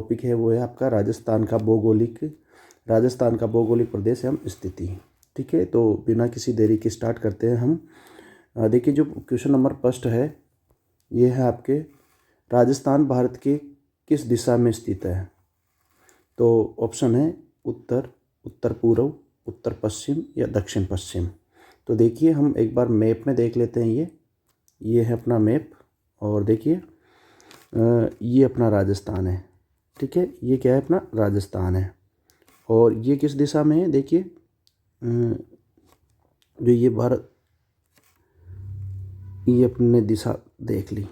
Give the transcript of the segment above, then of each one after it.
Topic है वो है आपका राजस्थान का भौगोलिक प्रदेश एवं स्थिति। ठीक है, तो बिना किसी देरी के स्टार्ट करते हैं हम। देखिए, जो क्वेश्चन नंबर फर्स्ट है ये है आपके, राजस्थान भारत के किस दिशा में स्थित है? तो ऑप्शन है उत्तर, उत्तर पूर्व, उत्तर पश्चिम या दक्षिण पश्चिम। तो देखिए, हम एक बार मैप में देख लेते हैं। ये है अपना मैप, और देखिए ये अपना राजस्थान है। ठीक है, ये क्या है? अपना राजस्थान है। और ये किस दिशा में है? देखिए, जो ये भारत, ये अपने दिशा देख ली।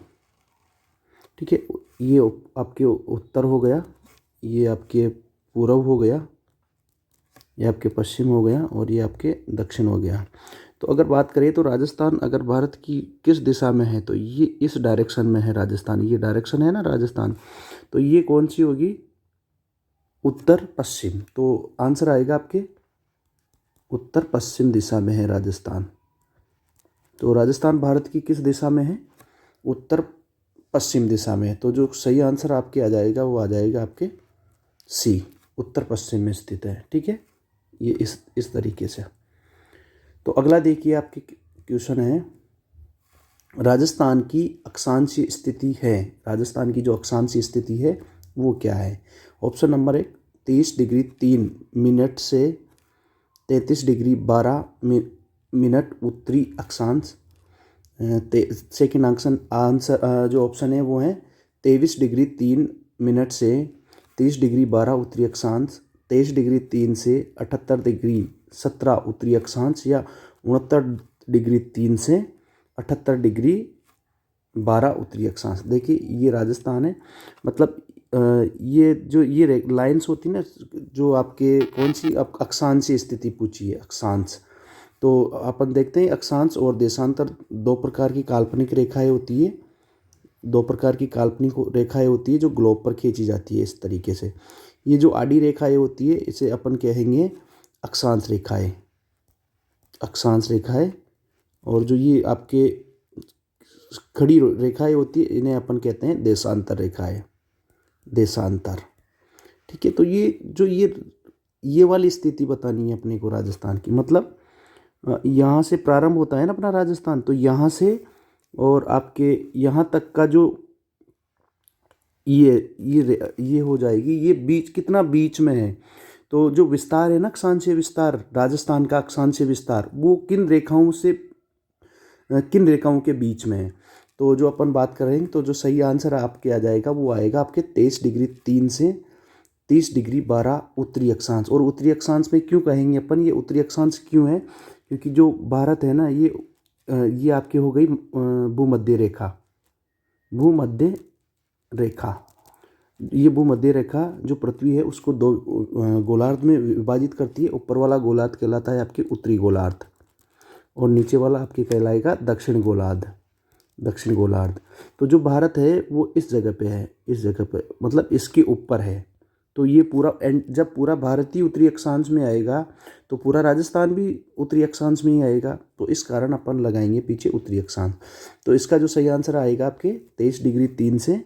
ठीक है, ये आपके उत्तर हो गया, ये आपके पूर्व हो गया, ये आपके पश्चिम हो गया, और ये आपके दक्षिण हो गया। तो अगर बात करें तो राजस्थान अगर भारत की किस दिशा में है, तो ये इस डायरेक्शन में है राजस्थान। ये डायरेक्शन है ना राजस्थान, तो ये कौन सी होगी? उत्तर पश्चिम। तो आंसर आएगा आपके उत्तर पश्चिम दिशा में है राजस्थान। तो राजस्थान भारत की किस दिशा में है? उत्तर पश्चिम दिशा में है। तो जो सही आंसर आपके आ जाएगा वो आ जाएगा आपके सी, उत्तर पश्चिम में स्थित है। ठीक है, ये इस तरीके से। तो अगला देखिए, आपके क्वेश्चन है, राजस्थान की अक्षांशीय स्थिति है, राजस्थान की जो अक्षांशीय स्थिति है वो क्या है? ऑप्शन नंबर 1, 30 डिग्री 3 मिनट से 33 डिग्री 12 मिनट उत्तरी अक्षांश। सेकेंड आंसर जो ऑप्शन है वो है 23 डिग्री 3 मिनट से 30 डिग्री 12 उत्तरी अक्षांश, 23 डिग्री 3 से 78 डिग्री 17 उत्तरी अक्षांश, या 69 डिग्री 3 से 78 डिग्री 12 उत्तरी अक्षांश। देखिए, ये राजस्थान है। मतलब ये जो ये लाइंस होती ना, जो आपके कौन सी अक्षांशीय स्थिति पूछी है, अक्षांश। तो अपन देखते हैं अक्षांश और देशांतर, दो प्रकार की काल्पनिक रेखाएं होती है, दो प्रकार की काल्पनिक रेखाएं होती है जो ग्लोब पर खींची जाती है इस तरीके से। ये जो आड़ी रेखाएं होती है इसे अपन कहेंगे अक्षांश रेखाएं, अक्षांश रेखाएं। और जो ये आपके खड़ी रेखाएं होती है इन्हें अपन कहते हैं देशांतर रेखाएं, देशांतर। ठीक है, तो ये जो ये वाली स्थिति बतानी है अपने को राजस्थान की। मतलब यहाँ से प्रारंभ होता है ना अपना राजस्थान, तो यहाँ से और आपके यहाँ तक का जो ये हो जाएगी, ये बीच कितना बीच में है। तो जो विस्तार है ना, अक्षांशीय विस्तार, राजस्थान का अक्षांशीय विस्तार, वो किन रेखाओं के बीच में है। तो जो अपन बात करेंगे, तो जो सही आंसर आपके आ जाएगा वो आएगा आपके 23 डिग्री 3 से 30 डिग्री 12 उत्तरी अक्षांश। और उत्तरी अक्षांश में क्यों कहेंगे अपन, ये उत्तरी अक्षांश क्यों है? क्योंकि जो भारत है ना, ये आपकी हो गई भूमध्य रेखा, भूमध्य रेखा। ये भूमध्य रेखा जो पृथ्वी है उसको दो गोलार्ध में विभाजित करती है। ऊपर वाला गोलार्ध कहलाता है आपके उत्तरी गोलार्ध, और नीचे वाला आपके कहलाएगा दक्षिण गोलार्ध, दक्षिण गोलार्ध। तो जो भारत है वो इस जगह पे है, इस जगह पे, मतलब इसके ऊपर है। तो ये पूरा जब पूरा भारत ही उत्तरी अक्षांश में आएगा तो पूरा राजस्थान भी उत्तरी अक्षांश में ही आएगा। तो इस कारण अपन लगाएंगे पीछे उत्तरी अक्षांश। तो इसका जो सही आंसर आएगा आपके 23 डिग्री 3 से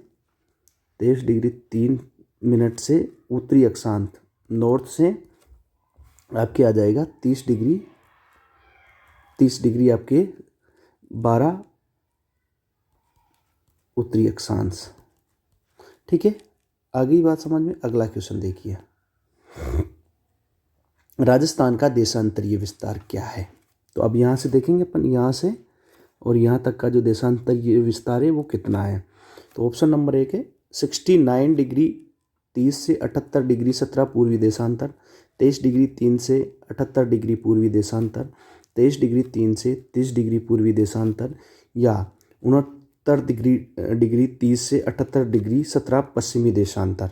23 डिग्री 3 मिनट से उत्तरी अक्षांश, नॉर्थ से आपके आ जाएगा 30 डिग्री आपके 12 उत्तरी अक्षांश। ठीक है, आगे बात समझ में। अगला क्वेश्चन देखिए, राजस्थान का देशांतरीय विस्तार क्या है? तो अब यहाँ से देखेंगे अपन, यहाँ से और यहाँ तक का जो देशांतरीय विस्तार है वो कितना है। तो ऑप्शन नंबर 1 है 69 डिग्री 30 से 78 डिग्री 17 पूर्वी देशांतर, 23 डिग्री 3 से 78 डिग्री पूर्वी देशांतर, 23 डिग्री 3 से 30 डिग्री पूर्वी देशांतर, या 69 डिग्री 30 से 78 डिग्री 17 पश्चिमी देशांतर।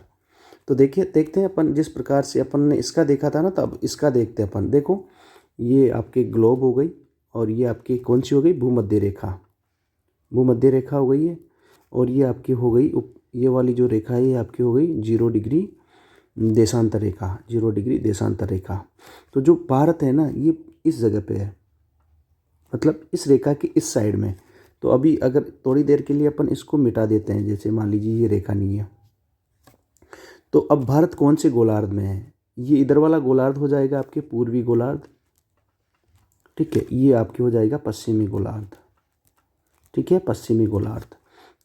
तो देखिए, देखते हैं अपन, जिस प्रकार से अपन ने इसका देखा था ना, तो अब इसका देखते हैं अपन। देखो, ये आपके ग्लोब हो गई, और ये आपकी कौन सी हो गई? भूमध्य रेखा, भूमध्य रेखा हो गई है। और ये आपकी हो गई ये वाली जो रेखा है ये आपकी हो गई 0 डिग्री देशांतर रेखा, 0 डिग्री देशांतर रेखा। तो जो भारत है ना, ये इस जगह पे है, मतलब इस रेखा की इस साइड में। तो अभी अगर थोड़ी देर के लिए अपन इसको मिटा देते हैं, जैसे मान लीजिए ये रेखा नहीं है, तो अब भारत कौन से गोलार्ध में है? ये इधर वाला गोलार्ध हो जाएगा आपके पूर्वी गोलार्ध, ठीक है। ये आपके हो जाएगा पश्चिमी गोलार्ध, ठीक है, पश्चिमी गोलार्ध।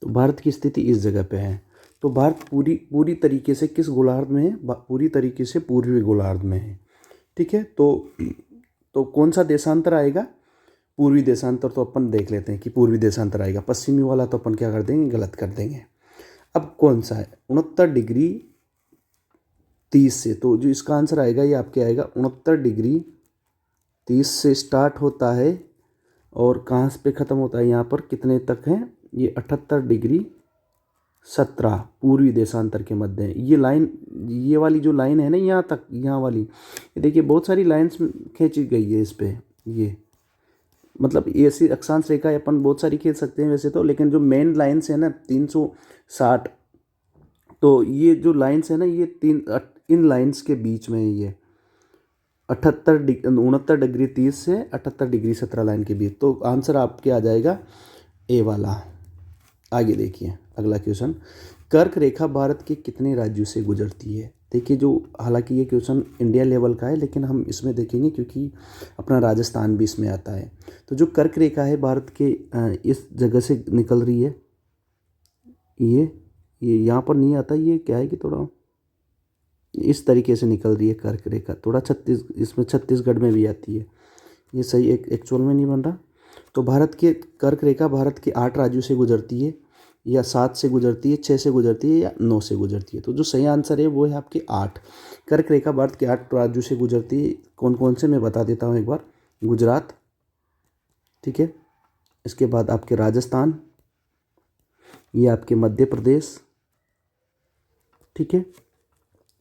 तो भारत की स्थिति इस जगह पे है। तो भारत पूरी तरीके से किस गोलार्ध में है? पूरी तरीके से पूर्वी गोलार्ध में है, ठीक है। तो कौन सा देशांतर आएगा? पूर्वी देशांतर। तो अपन देख लेते हैं कि पूर्वी देशांतर आएगा। पश्चिमी वाला तो अपन क्या कर देंगे? गलत कर देंगे। अब कौन सा है? 69°30 से। तो जो इसका आंसर आएगा ये आपके आएगा 69°30 से स्टार्ट होता है और कहाँ पे ख़त्म होता है? यहाँ पर कितने तक है? ये 78°17 पूर्वी देशांतर के मध्य है। ये लाइन, ये वाली जो लाइन है ना यहाँ तक, यहाँ वाली, ये देखिए बहुत सारी लाइंस खींची गई है इस पर। ये मतलब ऐसी अक्षांश रेखा अपन बहुत सारी खींच सकते हैं वैसे तो, लेकिन जो मेन लाइन्स है ना 360, तो ये जो लाइन्स है ना ये इन लाइन्स के बीच में है ये 69°30 से 78°17 लाइन के बीच। तो आंसर आपके आ जाएगा ए वाला। आगे देखिए अगला क्वेश्चन, कर्क रेखा भारत के कितने राज्यों से गुजरती है? देखिए जो, हालांकि ये क्वेश्चन इंडिया लेवल का है लेकिन हम इसमें देखेंगे क्योंकि अपना राजस्थान भी इसमें आता है। तो जो कर्क रेखा है भारत के इस जगह से निकल रही है, ये यहाँ पर नहीं आता, ये क्या है कि थोड़ा इस तरीके से निकल रही है कर्क रेखा, थोड़ा इसमें छत्तीसगढ़ में भी आती है, ये सही एक एक्चुअल में नहीं बन रहा। तो भारत के कर्क रेखा भारत के 8 राज्यों से गुजरती है, या 7 से गुजरती है, 6 से गुजरती है, या 9 से गुजरती है। तो जो सही आंसर है वो है आपके 8। कर्क रेखा भारत के 8 राज्यों से गुजरती है। कौन कौन से मैं बता देता हूँ एक बार। गुजरात, ठीक है, इसके बाद आपके राजस्थान, ये आपके मध्य प्रदेश, ठीक है,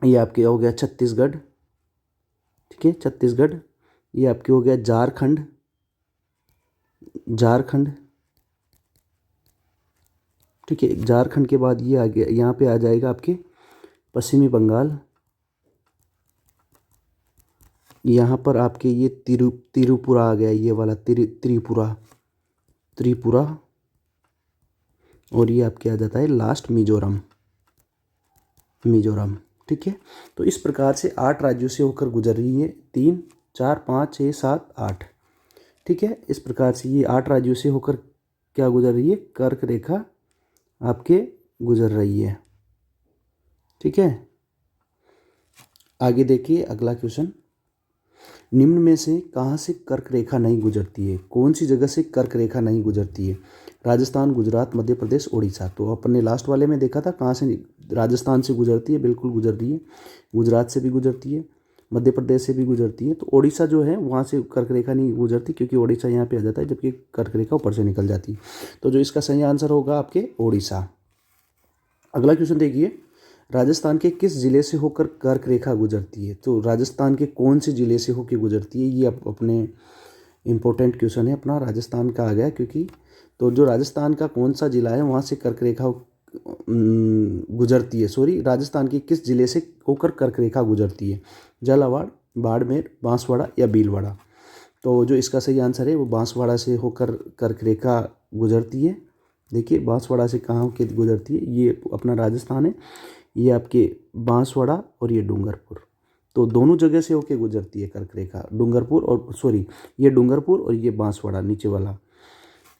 ये आपके हो गया छत्तीसगढ़, ठीक है, छत्तीसगढ़, ये आपके हो गया झारखंड, ठीक है, झारखंड के बाद ये आ गया, यहाँ पे आ जाएगा आपके पश्चिमी बंगाल, यहाँ पर आपके ये त्रिपुरा आ गया, ये वाला त्रिपुरा, और ये आपके आ जाता है लास्ट मिजोरम, ठीक है। तो इस प्रकार से 8 राज्यों से होकर गुजर रही है, 3, 4, 5, 6, 7, 8, ठीक है। इस प्रकार से ये 8 राज्यों से होकर क्या गुजर रही है? कर्क रेखा आपके गुजर रही है, ठीक है। आगे देखिए अगला क्वेश्चन, निम्न में से कहाँ से कर्क रेखा नहीं गुजरती है? कौन सी जगह से कर्क रेखा नहीं गुजरती है? राजस्थान, गुजरात, मध्य प्रदेश, उड़ीसा। तो अपन ने लास्ट वाले में देखा था कहाँ से राजस्थान से गुजरती है, बिल्कुल गुजर रही है। गुजरात से भी गुजरती है, मध्य प्रदेश से भी गुजरती है। तो उड़ीसा जो है वहाँ से कर्क रेखा नहीं गुजरती, क्योंकि उड़ीसा यहाँ पे आ जाता है, जबकि कर्क रेखा ऊपर से निकल जाती है। तो जो इसका सही आंसर होगा आपके उड़ीसा। अगला क्वेश्चन देखिए, राजस्थान के किस जिले से होकर कर्क रेखा गुजरती है? तो राजस्थान के कौन से जिले से होकर गुजरती है? ये अपने इम्पोर्टेंट क्वेश्चन है अपना, राजस्थान का आ गया क्योंकि। तो जो राजस्थान का कौन सा जिला है वहाँ से कर्क रेखा गुजरती है, राजस्थान के किस जिले से होकर कर्क रेखा गुजरती है? झालावाड़, बाड़मेर, बांसवाड़ा या भीलवाड़ा। तो जो इसका सही आंसर है वो बांसवाड़ा से होकर कर्क रेखा गुजरती है। देखिए बांसवाड़ा से कहाँ होकर गुजरती है? ये अपना राजस्थान है, ये आपके बांसवाड़ा और ये डूंगरपुर। तो दोनों जगह से होके गुजरती है कर्क रेखा, ये डूंगरपुर और ये बांसवाड़ा नीचे वाला।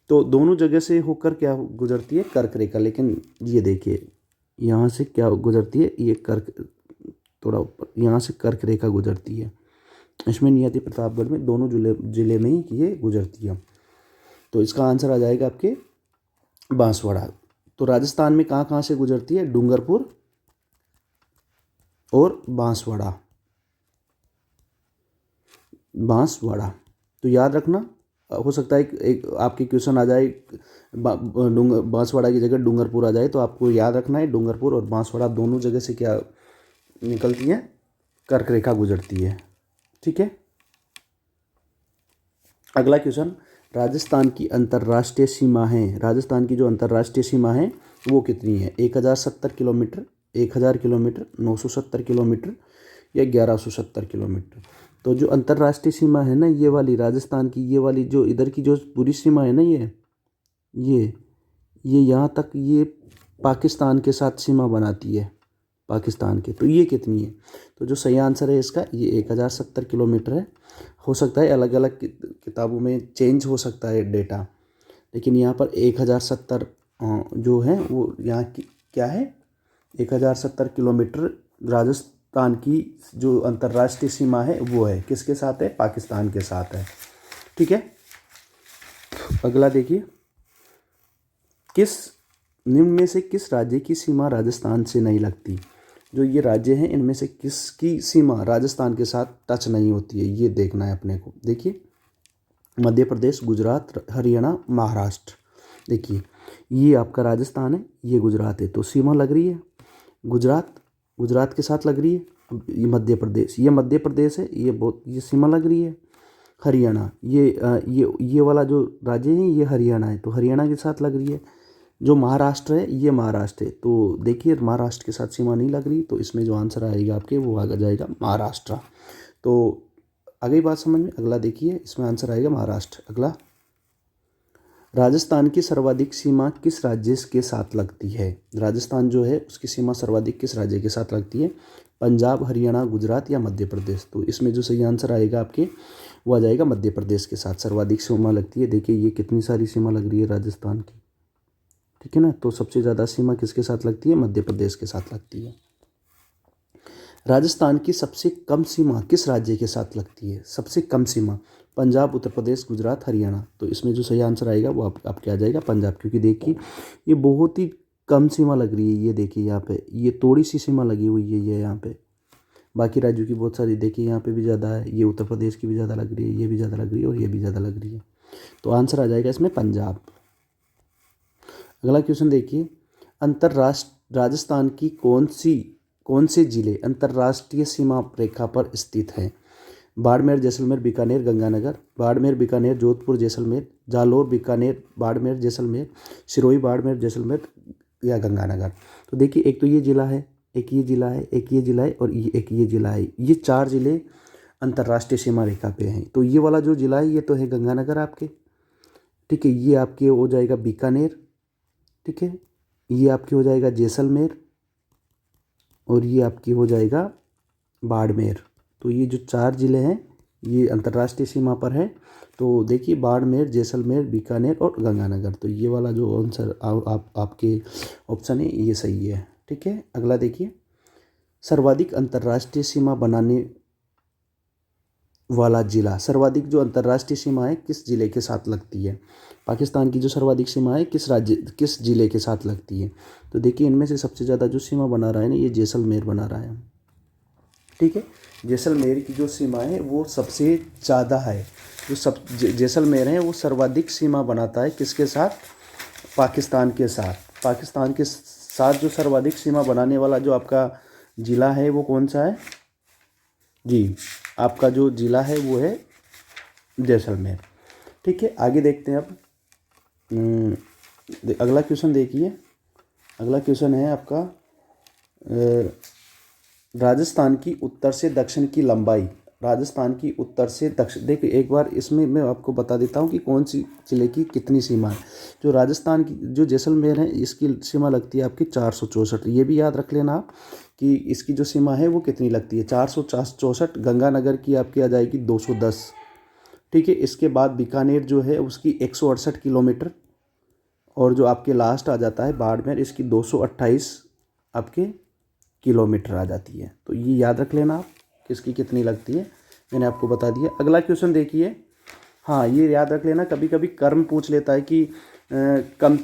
तो दोनों जगह से होकर क्या गुजरती है? कर्क रेखा। लेकिन ये देखिए यहाँ से क्या गुजरती है? ये कर्क, थोड़ा ऊपर यहाँ से कर्क रेखा गुजरती है, इसमें नहीं आती, प्रतापगढ़ में, दोनों जिले में ही ये गुजरती है। तो इसका आंसर आ जाएगा आपके बांसवाड़ा। तो राजस्थान में कहाँ कहाँ से गुजरती है? डूंगरपुर और बांसवाड़ा। तो याद रखना, हो सकता है एक आपके क्वेश्चन आ जाए बांसवाड़ा की जगह डूंगरपुर आ जाए, तो आपको याद रखना है डूंगरपुर और बांसवाड़ा दोनों जगह से क्या निकलती है? कर्क रेखा गुजरती है, ठीक है। अगला क्वेश्चन, राजस्थान की अंतर्राष्ट्रीय सीमा है, राजस्थान की जो अंतर्राष्ट्रीय सीमा है वो कितनी है? 1070 किलोमीटर, 1000 किलोमीटर, 970 किलोमीटर या 1170 किलोमीटर। तो जो अंतर्राष्ट्रीय सीमा है ना ये वाली राजस्थान की, ये वाली जो इधर की जो पूरी सीमा है ना, ये यहाँ तक ये पाकिस्तान के साथ सीमा बनाती है, पाकिस्तान के। तो ये कितनी है? तो जो सही आंसर है इसका ये 1070 किलोमीटर है। हो सकता है अलग अलग किताबों में चेंज हो सकता है डेटा, लेकिन यहाँ पर 1070 जो है वो यहाँ की क्या है, 1070 किलोमीटर राजस्थान की जो अंतर्राष्ट्रीय सीमा है वो है, किसके साथ है? पाकिस्तान के साथ है। ठीक है, अगला देखिए, किस निम्न में से किस राज्य की सीमा राजस्थान से नहीं लगती? जो ये राज्य हैं इनमें से किसकी सीमा राजस्थान के साथ टच नहीं होती है, ये देखना है अपने को। देखिए, मध्य प्रदेश, गुजरात, हरियाणा, महाराष्ट्र। देखिए, ये आपका राजस्थान है, ये गुजरात है, तो सीमा लग रही है गुजरात के साथ लग रही है। अब ये मध्य प्रदेश है, ये सीमा लग रही है। हरियाणा, ये वाला जो राज्य है ये हरियाणा है, तो हरियाणा के साथ लग रही है। जो महाराष्ट्र है ये महाराष्ट्र है, तो देखिए महाराष्ट्र के साथ सीमा नहीं लग रही, तो इसमें जो आंसर आएगा आपके वो आ जाएगा महाराष्ट्र। तो आगे बात समझ में। अगला देखिए, इसमें आंसर आएगा महाराष्ट्र। अगला, राजस्थान की सर्वाधिक सीमा किस राज्य के साथ लगती है? राजस्थान जो है उसकी सीमा सर्वाधिक किस राज्य के साथ लगती है? पंजाब, हरियाणा, गुजरात या मध्य प्रदेश? तो इसमें जो सही आंसर आएगा आपके वो आ जाएगा मध्य प्रदेश के साथ सर्वाधिक सीमा लगती है। देखिए ये कितनी सारी सीमा लग रही है राजस्थान की, ठीक है ना। तो सबसे ज़्यादा सीमा किसके साथ लगती है? मध्य प्रदेश के साथ लगती है। राजस्थान की सबसे कम सीमा किस राज्य के साथ लगती है? सबसे कम सीमा पंजाब, उत्तर प्रदेश, गुजरात, हरियाणा। तो इसमें जो सही आंसर आएगा वो आपके आ जाएगा पंजाब, क्योंकि देखिए ये बहुत ही कम सीमा लग रही है। ये देखिए यहाँ पे ये थोड़ी सी सीमा लगी हुई है, ये यहाँ पे। बाकी राज्यों की बहुत सारी देखिए यहाँ पे भी ज़्यादा है, ये उत्तर प्रदेश की भी ज़्यादा लग रही है, ये भी ज़्यादा लग रही है और ये भी ज़्यादा लग रही है। तो आंसर आ जाएगा इसमें पंजाब। अगला क्वेश्चन देखिए, राजस्थान की कौन से जिले अंतर्राष्ट्रीय सीमा रेखा पर स्थित हैं? बाड़मेर, जैसलमेर, बीकानेर, गंगानगर। बाड़मेर, बीकानेर, जोधपुर, जैसलमेर, जालोर, बीकानेर, बाड़मेर, जैसलमेर, सिरोही, बाड़मेर, जैसलमेर या गंगानगर। तो देखिए एक तो ये जिला है, एक ये जिला है, एक ये जिला है और एक ये जिला है। ये 4 जिले अंतर्राष्ट्रीय सीमा रेखा पे हैं। तो ये वाला जो जिला है ये तो है गंगानगर आपके, ठीक है। ये आपके हो जाएगा बीकानेर, ठीक है। ये आपकी हो जाएगा जैसलमेर और ये आपकी हो जाएगा बाड़मेर। तो ये जो 4 ज़िले हैं ये अंतर्राष्ट्रीय सीमा पर है। तो देखिए बाड़मेर, जैसलमेर, बीकानेर और गंगानगर। तो ये वाला जो आंसर आपके ऑप्शन है ये सही है, ठीक है। अगला देखिए, सर्वाधिक अंतर्राष्ट्रीय सीमा बनाने वाला जिला, सर्वाधिक जो अंतर्राष्ट्रीय सीमा है किस जिले के साथ लगती है? पाकिस्तान की जो सर्वाधिक सीमा है किस जिले के साथ लगती है? तो देखिए इनमें से सबसे ज़्यादा जो सीमा बना रहा है ना ये जैसलमेर बना रहा है, ठीक है। जैसलमेर की जो सीमा है वो सबसे ज़्यादा है। जो जैसलमेर है वो सर्वाधिक सीमा बनाता है किसके साथ? पाकिस्तान के साथ। पाकिस्तान के साथ जो सर्वाधिक सीमा बनाने वाला जो आपका ज़िला है वो कौन सा है? जी, आपका जो ज़िला है वो है जैसलमेर, ठीक है। आगे देखते हैं अब। अगला क्वेश्चन देखिए, अगला क्वेश्चन है आपका राजस्थान की उत्तर से दक्षिण की लंबाई। राजस्थान की उत्तर से दक्षिण, देखिए एक बार इसमें मैं आपको बता देता हूँ कि कौन सी ज़िले की कितनी सीमा है। जो राजस्थान की जो जैसलमेर है इसकी सीमा लगती है आपकी 464। ये भी याद रख लेना आप कि इसकी जो सीमा है वो कितनी लगती है, 464। गंगानगर की आपकी आ जाएगी 210, ठीक है। इसके बाद बीकानेर जो है उसकी 168 किलोमीटर और जो आपके लास्ट आ जाता है बाड़मेर, इसकी 228 आपके किलोमीटर आ जाती है। तो ये याद रख लेना आप किसकी कितनी लगती है, मैंने आपको बता दिया। अगला क्वेश्चन देखिए, हाँ ये याद रख लेना, कभी कभी कर्म पूछ लेता है कि कम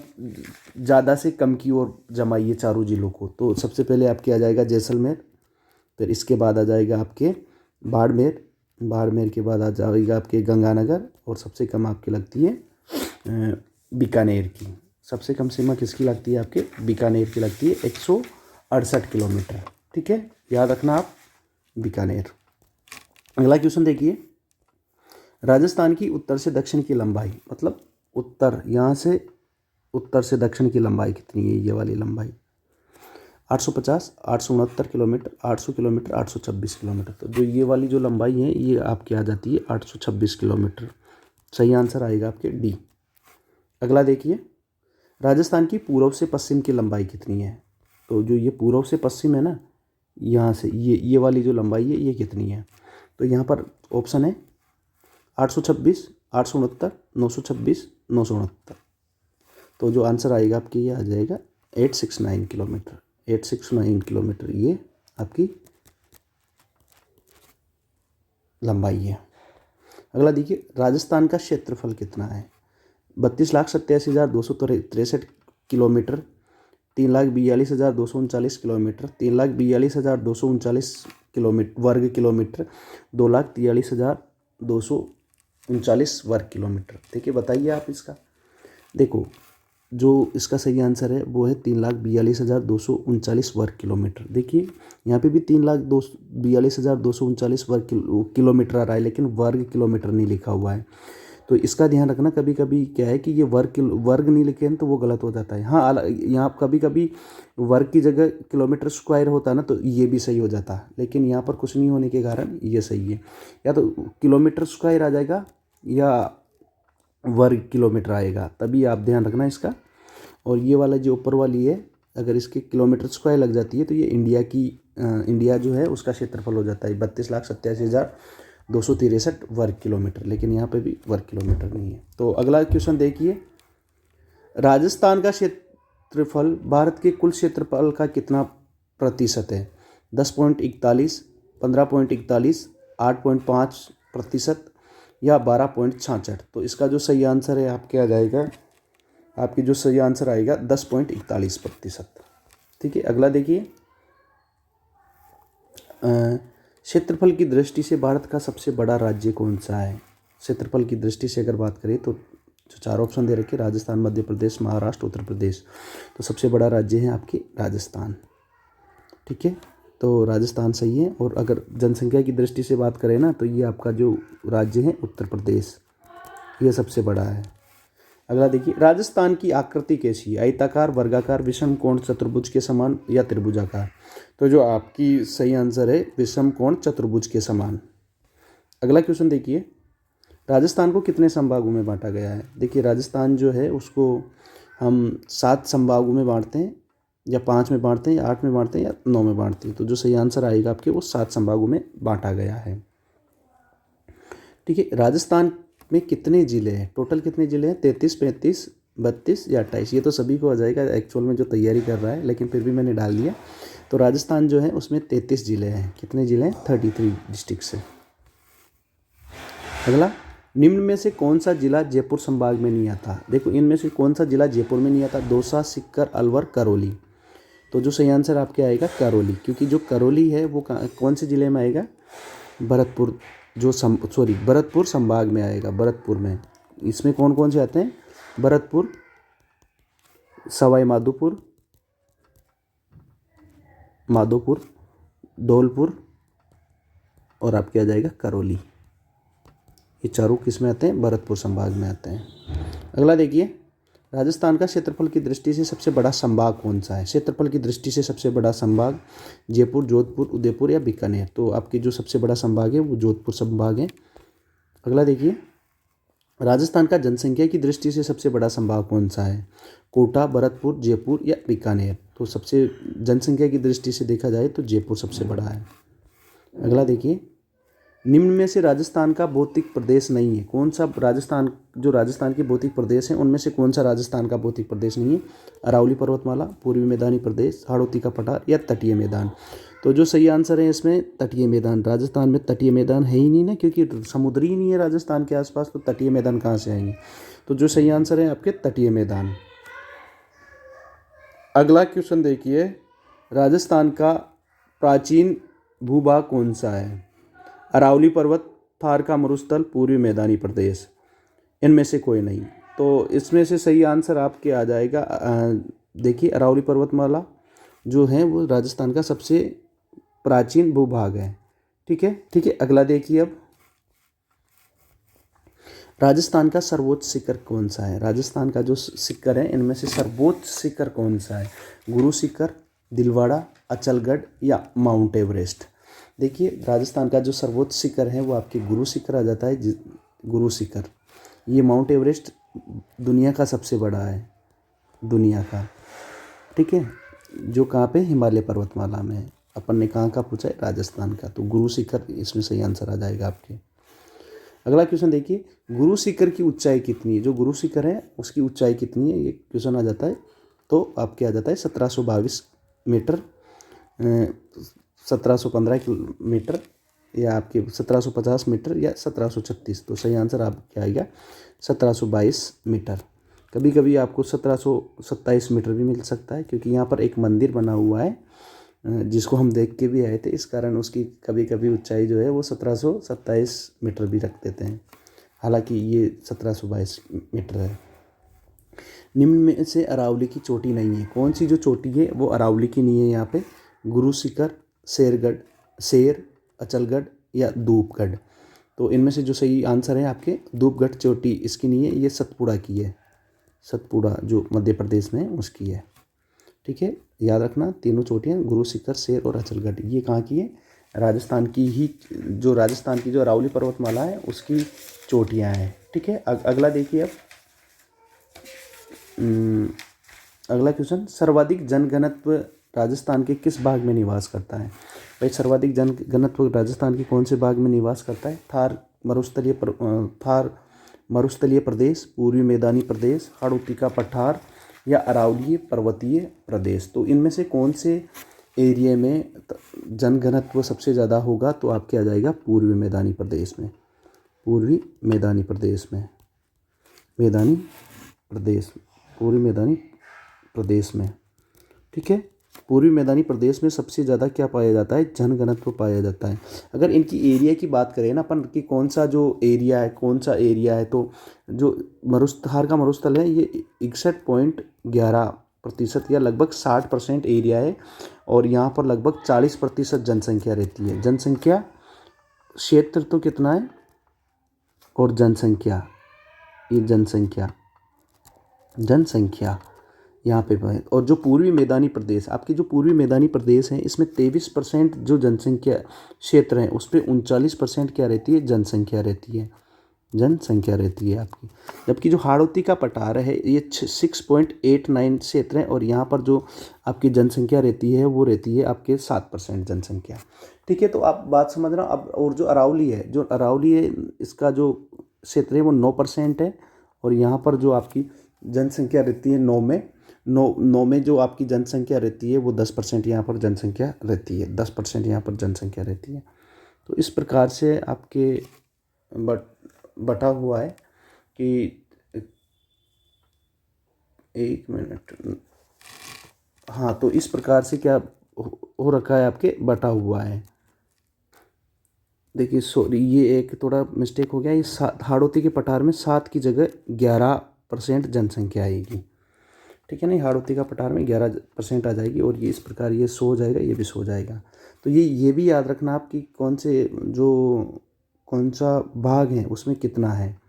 ज़्यादा से कम की ओर जमाइए चारों जिलों को। तो सबसे पहले आपके आ जाएगा जैसलमेर, फिर इसके बाद आ जाएगा आपके बाड़मेर, बाड़मेर के बाद आ जाएगा आपके गंगानगर और सबसे कम आपकी लगती है बीकानेर की। सबसे कम सीमा किसकी लगती है? आपके बीकानेर की लगती है 168 किलोमीटर, ठीक है। याद रखना आप बीकानेर। अगला क्वेश्चन देखिए, राजस्थान की उत्तर से दक्षिण की लंबाई, मतलब उत्तर यहाँ से उत्तर से दक्षिण की लंबाई कितनी है? ये वाली लंबाई 850, 869 किलोमीटर, 800 किलोमीटर, 826 किलोमीटर। तो जो ये वाली जो लंबाई है ये आपकी आ जाती है 826 किलोमीटर। सही आंसर आएगा आपके डी। अगला देखिए, राजस्थान की पूर्व से पश्चिम की लंबाई कितनी है? तो जो ये पूर्व से पश्चिम है ना यहाँ से ये वाली जो लंबाई है ये कितनी है। तो यहाँ पर ऑप्शन है 826, 869, 926, 969। तो जो आंसर आएगा आपकी ये आ जाएगा 869 किलोमीटर। 869 किलोमीटर ये आपकी लंबाई है। अगला देखिए, राजस्थान का क्षेत्रफल कितना है। 32,87,263 किलोमीटर, 3,42,239 किलोमीटर, 3,42,239 किलोमीटर वर्ग किलोमीटर, 2,43,239 वर्ग किलोमीटर। देखिए बताइए आप इसका। देखो जो इसका सही आंसर है वो है 3,42,239 वर्ग किलोमीटर। देखिए यहाँ पे भी 3,42,239 वर्ग किलोमीटर आ रहा है, लेकिन वर्ग किलोमीटर नहीं लिखा हुआ है। तो इसका ध्यान रखना, कभी कभी क्या है कि ये वर्ग नहीं लिखे हैं तो वो गलत हो जाता है। हाँ, यहाँ कभी कभी वर्ग की जगह किलोमीटर स्क्वायर होता है ना, तो ये भी सही हो जाता है, लेकिन यहाँ पर कुछ नहीं होने के कारण ये सही है। या तो किलोमीटर स्क्वायर आ जाएगा या वर्ग किलोमीटर आएगा, तभी आप ध्यान रखना इसका। और ये वाला जो ऊपर वाली है, अगर इसके किलोमीटर स्क्वायर लग जाती है तो ये इंडिया जो है उसका क्षेत्रफल हो जाता है 32,87,263 वर्ग किलोमीटर, लेकिन यहाँ पे भी वर्ग किलोमीटर नहीं है। तो अगला क्वेश्चन देखिए, राजस्थान का क्षेत्रफल भारत के कुल क्षेत्रफल का कितना प्रतिशत है। 10.41, 15.41, 8.5% या 12.66। तो इसका जो सही आंसर है आपके आ जाएगा, आपकी जो सही आंसर आएगा 10.41%। ठीक है, अगला देखिए, क्षेत्रफल की दृष्टि से भारत का सबसे बड़ा राज्य कौन सा है। क्षेत्रफल की दृष्टि से अगर बात करें तो जो 4 ऑप्शन दे रखे, राजस्थान, मध्य प्रदेश, महाराष्ट्र, उत्तर प्रदेश। तो सबसे बड़ा राज्य है आपकी राजस्थान। ठीक है, तो राजस्थान सही है। और अगर जनसंख्या की दृष्टि से बात करें ना, तो ये आपका जो राज्य है उत्तर प्रदेश, ये सबसे बड़ा है। अगला देखिए, राजस्थान की आकृति कैसी है। आयताकार, वर्गाकार, विषम कोण, चतुर्भुज के समान या त्रिभुजाकार। तो जो आपकी सही आंसर है विषम कोण चतुर्भुज के समान। अगला क्वेश्चन देखिए, राजस्थान को कितने संभागों में बांटा गया है। देखिए राजस्थान जो है उसको हम 7 संभागों में बांटते हैं, या 5 में बांटते हैं, या 8 में बांटते हैं, या 9 में बांटते हैं। तो जो सही आंसर आएगा आपके वो 7 संभागों में बांटा गया है। ठीक है, राजस्थान में कितने ज़िले हैं, टोटल कितने ज़िले हैं। 33, 35, 32 या 28। ये तो सभी को आ जाएगा एक्चुअल में जो तैयारी कर रहा है, लेकिन फिर भी मैंने डाल दिया। तो राजस्थान जो है उसमें 33 ज़िले हैं। कितने ज़िले हैं, 33 डिस्ट्रिक्ट है। अगला, निम्न में से कौन सा जिला जयपुर संभाग में नहीं आता। देखो इनमें से कौन सा जिला जयपुर में नहीं आता। दौसा, सीकर, अलवर, करौली। तो जो सही आंसर आपके आएगा करौली, क्योंकि जो करौली है वो कौन से ज़िले में आएगा, भरतपुर भरतपुर संभाग में आएगा। भरतपुर में इसमें कौन कौन से आते हैं, भरतपुर, सवाई माधोपुर, धौलपुर और आपके आ जाएगा करौली। ये चारों किस में आते हैं, भरतपुर संभाग में आते हैं। अगला देखिए, राजस्थान का क्षेत्रफल की दृष्टि से सबसे बड़ा संभाग कौन सा है। क्षेत्रफल की दृष्टि से सबसे बड़ा संभाग जयपुर, जोधपुर, उदयपुर या बीकानेर। तो आपकी जो सबसे बड़ा संभाग है वो जोधपुर संभाग है। अगला देखिए, राजस्थान का जनसंख्या की दृष्टि से सबसे बड़ा संभाग कौन सा है। कोटा, भरतपुर, जयपुर या बीकानेर। तो सबसे जनसंख्या की दृष्टि से देखा जाए तो जयपुर सबसे बड़ा है। अगला देखिए, निम्न में से राजस्थान का भौतिक प्रदेश नहीं है। कौन सा राजस्थान के भौतिक प्रदेश हैं उनमें से कौन सा राजस्थान का भौतिक प्रदेश नहीं है। अरावली पर्वतमाला, पूर्वी मैदानी प्रदेश, हाड़ौती का पठार या तटीय मैदान। तो जो सही आंसर है इसमें तटीय मैदान। राजस्थान में तटीय मैदान है ही नहीं ना, क्योंकि समुद्र ही नहीं है राजस्थान के आसपास, तो तटीय मैदान कहाँ से आएंगे। तो जो सही आंसर है आपके तटीय मैदान। अगला क्वेश्चन देखिए, राजस्थान का प्राचीन भूभाग कौन सा है। अरावली पर्वत, थार का मरुस्थल, पूर्वी मैदानी प्रदेश। इनमें से कोई नहीं। तो इसमें से सही आंसर आपके आ जाएगा, देखिए अरावली पर्वतमाला जो है वो राजस्थान का सबसे प्राचीन भूभाग है। ठीक है, अगला देखिए, अब राजस्थान का सर्वोच्च शिखर कौन सा है। राजस्थान का जो शिखर है इनमें से सर्वोच्च शिखर कौन सा है। गुरु शिखर, दिलवाड़ा, अचलगढ़ या माउंट एवरेस्ट। देखिए राजस्थान का जो सर्वोच्च शिखर है वो आपके गुरु शिखर आ जाता है। गुरु शिखर, ये माउंट एवरेस्ट दुनिया का सबसे बड़ा है, दुनिया का। ठीक है, जो कहाँ पे, हिमालय पर्वतमाला में है। अपन ने कहाँ का पूछा है, राजस्थान का, तो गुरु शिखर इसमें सही आंसर आ जाएगा आपके। अगला क्वेश्चन देखिए, गुरु शिखर की ऊंचाई कितनी है, जो गुरु शिखर है उसकी ऊंचाई कितनी है, ये क्वेश्चन आ जाता है। तो आपके आ जाता है 1722 मीटर, 1715 मीटर, या आपके 1750 मीटर या 1736। तो सही आंसर आप क्या आएगा, 1722 मीटर। कभी कभी आपको 1727 मीटर भी मिल सकता है, क्योंकि यहाँ पर एक मंदिर बना हुआ है जिसको हम देख के भी आए थे, इस कारण उसकी कभी कभी ऊंचाई जो है वो 1727 मीटर भी रख देते हैं, हालांकि ये 1722 मीटर है। निम्न में से अरावली की चोटी नहीं है, कौन सी जो चोटी है वो अरावली की नहीं है यहाँ पे, गुरु शिखर, शेरगढ़, शेर, अचलगढ़ या धूपगढ़। तो इनमें से जो सही आंसर है आपके, धूपगढ़ चोटी इसकी नहीं है, ये सतपुड़ा की है, सतपुड़ा जो मध्य प्रदेश में है उसकी है। ठीक है, याद रखना तीनों चोटियाँ गुरु शिखर, शेर और अचलगढ़ ये कहाँ की है, राजस्थान की ही, जो राजस्थान की जो अरावली पर्वतमाला है उसकी चोटियाँ हैं। ठीक है, अगला देखिए अब अगला क्वेश्चन, सर्वाधिक जनघनत्व राजस्थान के किस भाग में निवास करता है। भाई सर्वाधिक जनघनत्व राजस्थान के कौन से भाग में निवास करता है, थार मरुस्थलीय प्रदेश, पूर्वी मैदानी प्रदेश, हाड़ौती का पठार या अरावलीय पर्वतीय प्रदेश। तो इनमें से कौन से एरिया में जनघनत्व सबसे ज़्यादा होगा, तो आपके आ जाएगा पूर्वी मैदानी प्रदेश में, पूर्वी मैदानी प्रदेश में, पूर्वी मैदानी प्रदेश में। ठीक है, पूर्वी मैदानी प्रदेश में सबसे ज़्यादा क्या पाया जाता है, जनघनत्व पाया जाता है। अगर इनकी एरिया की बात करें ना अपन कि कौन सा एरिया है, तो जो थार का मरुस्थल है ये 61.11% या लगभग 60% एरिया है, और यहाँ पर लगभग 40% जनसंख्या रहती है। जनसंख्या, क्षेत्र तो कितना है, और जनसंख्या, ये जनसंख्या यहाँ पे है। और जो पूर्वी मैदानी प्रदेश, आपके जो पूर्वी मैदानी प्रदेश हैं इसमें 23% जो जनसंख्या क्षेत्र हैं उस पर 39% क्या रहती है, जनसंख्या रहती है आपकी। जबकि जो हाड़ौती का पठार है ये 6.89 क्षेत्र है, और यहाँ पर जो आपकी जनसंख्या रहती है वो रहती है आपके 7% जनसंख्या। ठीक है, तो आप बात समझ रहे हो अब। और जो अरावली है इसका जो क्षेत्र है वो 9% है, और यहाँ पर जो आपकी जनसंख्या रहती है 9 में जो आपकी जनसंख्या रहती है वो 10% यहाँ पर जनसंख्या रहती है, 10% यहाँ पर जनसंख्या रहती है। तो इस प्रकार से आपके बटा हुआ है कि, एक मिनट, हाँ, तो इस प्रकार से क्या हो रखा है, आपके बटा हुआ है। देखिए सॉरी, ये एक थोड़ा मिस्टेक हो गया, ये हाड़ौती के पठार में 7 की जगह 11% जनसंख्या आएगी। ठीक है, नहीं, हाड़ौती का पठार में 11% आ जाएगी, और ये इस प्रकार ये सो जाएगा, ये भी सो जाएगा। तो ये भी याद रखना आप कि कौन सा भाग है उसमें कितना है।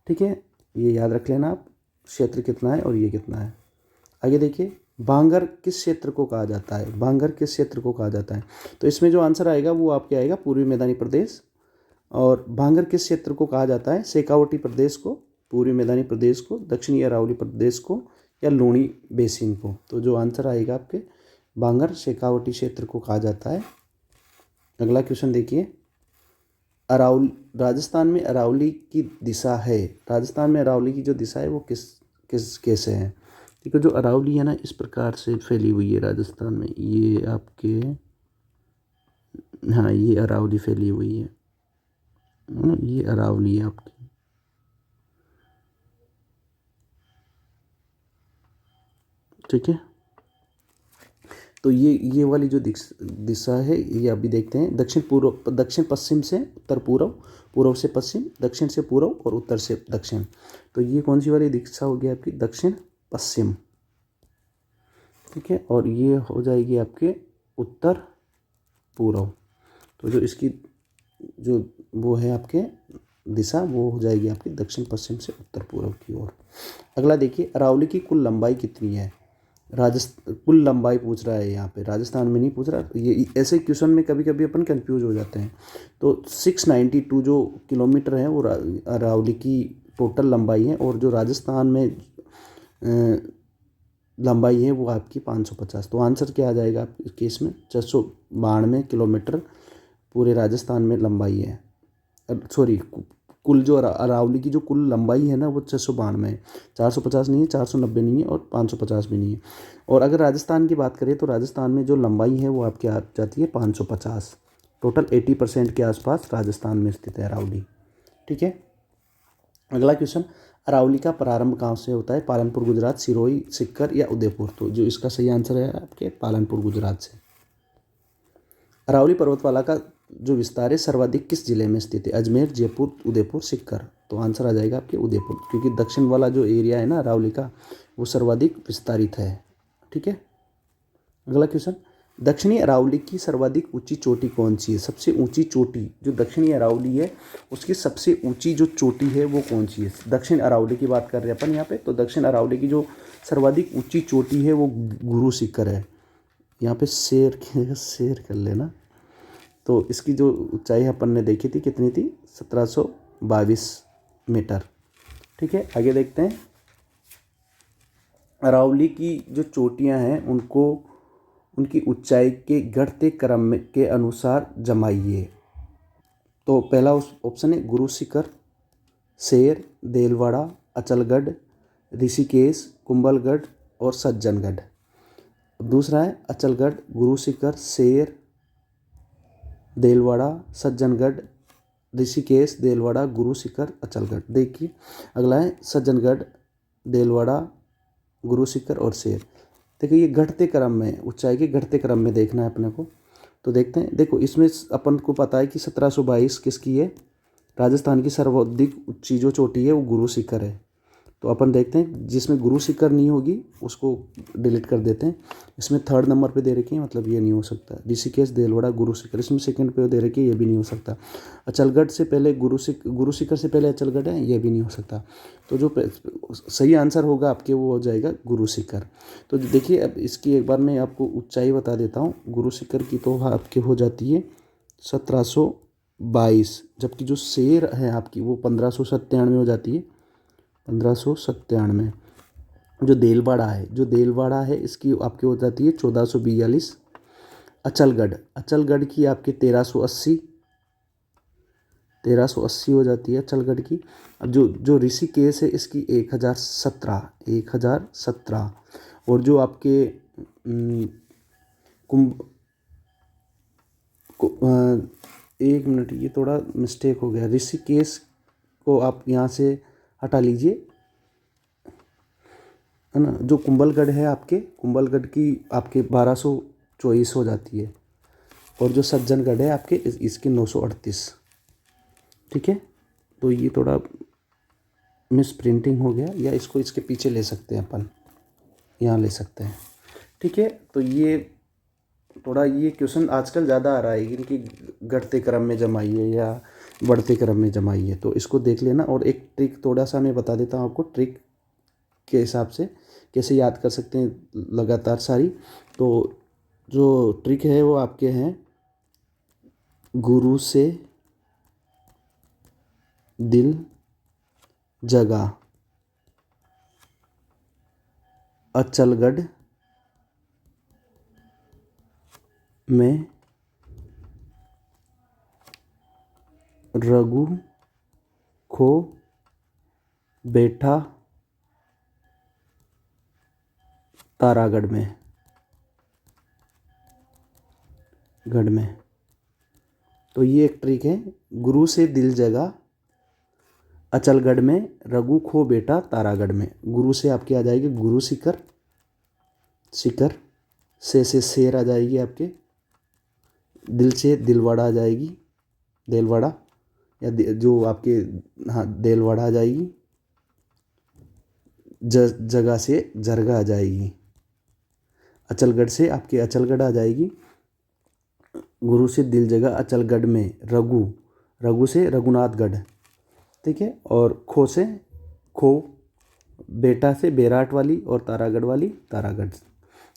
ठीक है, ये याद रख लेना आप, क्षेत्र कितना है और ये कितना है। आगे देखिए, भांगर किस क्षेत्र को कहा जाता है, तो इसमें जो आंसर आएगा वो आपके आएगा पूर्वी मैदानी प्रदेश। और भांगर किस क्षेत्र को कहा जाता है, शेखावटी प्रदेश को, पूर्वी मैदानी प्रदेश को, दक्षिणी अरावली प्रदेश को, या लूणी बेसिन को। तो जो आंसर आएगा आपके, भांगर शेखावटी क्षेत्र को कहा जाता है। अगला क्वेश्चन देखिए, राजस्थान में अरावली की जो दिशा है वो कैसे है। ठीक है, जो अरावली है ना इस प्रकार से फैली हुई है राजस्थान में, ये आपके, हाँ, ये अरावली फैली हुई है, ये अरावली है आपकी। ठीक है, तो ये वाली जो दिशा है ये अभी देखते हैं, दक्षिण पश्चिम से उत्तर पूर्व, पूर्व से पश्चिम, दक्षिण से पूर्व और उत्तर से दक्षिण। तो ये कौन सी वाली दिशा होगी आपकी, दक्षिण पश्चिम। ठीक है, और ये हो जाएगी आपके उत्तर पूर्व। तो जो इसकी जो वो है आपके दिशा, वो हो जाएगी आपकी दक्षिण पश्चिम से उत्तर पूर्व की ओर। अगला देखिए, अरावली की कुल लंबाई कितनी है, कुल लंबाई पूछ रहा है यहाँ पे, राजस्थान में नहीं पूछ रहा। ये ऐसे क्वेश्चन में कभी कभी अपन कंफ्यूज हो जाते हैं। तो 692 जो किलोमीटर है वो अरावली की टोटल लंबाई है, और जो राजस्थान में लंबाई है वो आपकी 550। तो आंसर क्या आ जाएगा आप इस केस में? 692 किलोमीटर पूरे राजस्थान में लंबाई है। सॉरी, कुल जो अरावली की जो कुल लंबाई है ना वो 692 है। 450 नहीं है, 490 नहीं है और 550 भी नहीं है। और अगर राजस्थान की बात करें तो राजस्थान में जो लंबाई है वो आपकी आ जाती है 550। टोटल 80% के आसपास राजस्थान में स्थित है अरावली। ठीक है। अगला क्वेश्चन, अरावली का प्रारंभ कहाँ से होता है? पालनपुर गुजरात, सिरोही, सीकर या उदयपुर? तो जो इसका सही आंसर है आपके पालनपुर गुजरात से। अरावली पर्वतमाला का जो विस्तार है सर्वाधिक किस जिले में स्थित है? अजमेर, जयपुर, उदयपुर, सीकर? तो आंसर आ जाएगा आपके उदयपुर, क्योंकि दक्षिण वाला जो एरिया है ना अरावली का वो सर्वाधिक विस्तारित है। ठीक है। अगला क्वेश्चन, दक्षिणी अरावली की सर्वाधिक ऊंची चोटी कौन सी है? सबसे ऊंची चोटी जो दक्षिणी अरावली है उसकी सबसे ऊंची जो चोटी है वो कौन सी है? दक्षिण अरावली की बात कर रहे हैं अपन यहाँ पे। तो दक्षिण अरावली की जो सर्वाधिक ऊंची चोटी है वो गुरु शिखर है। यहाँ पे शेर कर लेना। तो इसकी जो ऊंचाई अपन ने देखी थी कितनी थी? 1722 मीटर। ठीक है। आगे देखते हैं, अरावली की जो चोटियां हैं उनको उनकी ऊंचाई के घटते क्रम के अनुसार जमाइए। तो पहला ऑप्शन है गुरु शिखर, शेर, देलवाड़ा, अचलगढ़, ऋषिकेश, कुंभलगढ़ और सज्जनगढ़। दूसरा है अचलगढ़, गुरु शिखर, शेर, देलवाड़ा, सज्जनगढ़, ऋषिकेश, देलवाड़ा, गुरु शिखर, अचलगढ़। देखिए अगला है सज्जनगढ़, देलवाड़ा, गुरु शिखर और शेर। देखिए ये घटते क्रम में, ऊंचाई के घटते क्रम में देखना है अपने को। तो देखते हैं, देखो इसमें अपन को पता है कि 1722 किसकी है? राजस्थान की सर्वाधिक ऊंची जो चोटी है वो गुरु शिखर है। तो अपन देखते हैं जिसमें गुरु शिखर नहीं होगी उसको डिलीट कर देते हैं। इसमें थर्ड नंबर पे दे रखी है, मतलब ये नहीं हो सकता। ऋषिकेश, देलवाड़ा, गुरु शिखर, इसमें सेकंड पे दे रखी है, ये भी नहीं हो सकता। अचलगढ़ से पहले गुरु शिखर से पहले अचलगढ़ है, ये भी नहीं हो सकता। तो जो सही आंसर होगा आपके वो हो जाएगा गुरु शिखर। तो देखिए अब इसकी एक बार मैं आपको ऊंचाई बता देता हूँ। गुरु शिखर की तो आपके हो जाती है 1722, जबकि जो शेर है आपकी वो 1597 हो जाती है। 1597। जो देलवाड़ा है इसकी आपकी हो जाती है 1442। अचलगढ़ की आपकी 1380 हो जाती है अचलगढ़ की। अब जो ऋषिकेश है इसकी 1017। और जो आपके एक मिनट, ये थोड़ा मिस्टेक हो गया। ऋषिकेश को आप यहाँ से हटा लीजिए, है ना। जो कुंभलगढ़ है आपके, कुंभलगढ़ की आपके 1224 हो जाती है। और जो सज्जनगढ़ है आपके इसकी 938। ठीक है। तो ये थोड़ा मिस प्रिंटिंग हो गया, या इसको इसके पीछे ले सकते हैं अपन, यहाँ ले सकते हैं। ठीक है। तो ये थोड़ा ये क्वेश्चन आजकल ज़्यादा आ रहा है, इनकी घटते क्रम में जमाइए या बढ़ते क्रम में जमाइए। तो इसको देख लेना। और एक ट्रिक थोड़ा सा मैं बता देता हूँ आपको, ट्रिक के हिसाब से कैसे याद कर सकते हैं लगातार सारी। तो जो ट्रिक है वो आपके हैं, गुरु से दिल जगा, अचलगढ़ में रघु खो बैठा तारागढ़ में। तो ये एक ट्रिक है, गुरु से दिल जगा, अचलगढ़ में रघु खो बैठा तारागढ़ में। गुरु से आपकी आ जाएगी गुरु शिखर, से शेर आ जाएगी आपके, दिल से दिलवाड़ा आ जाएगी, देलवाड़ा या जो आपके, हाँ देलवाड़ा आ जाएगी। जगह से जरगा आ जाएगी। अचलगढ़ से आपके अचलगढ़ आ जाएगी। गुरु से दिल जगह, अचलगढ़ में रघु से रघुनाथगढ़। ठीक है। और खो से खो, बेटा से बेराट वाली और तारागढ़ वाली तारागढ़।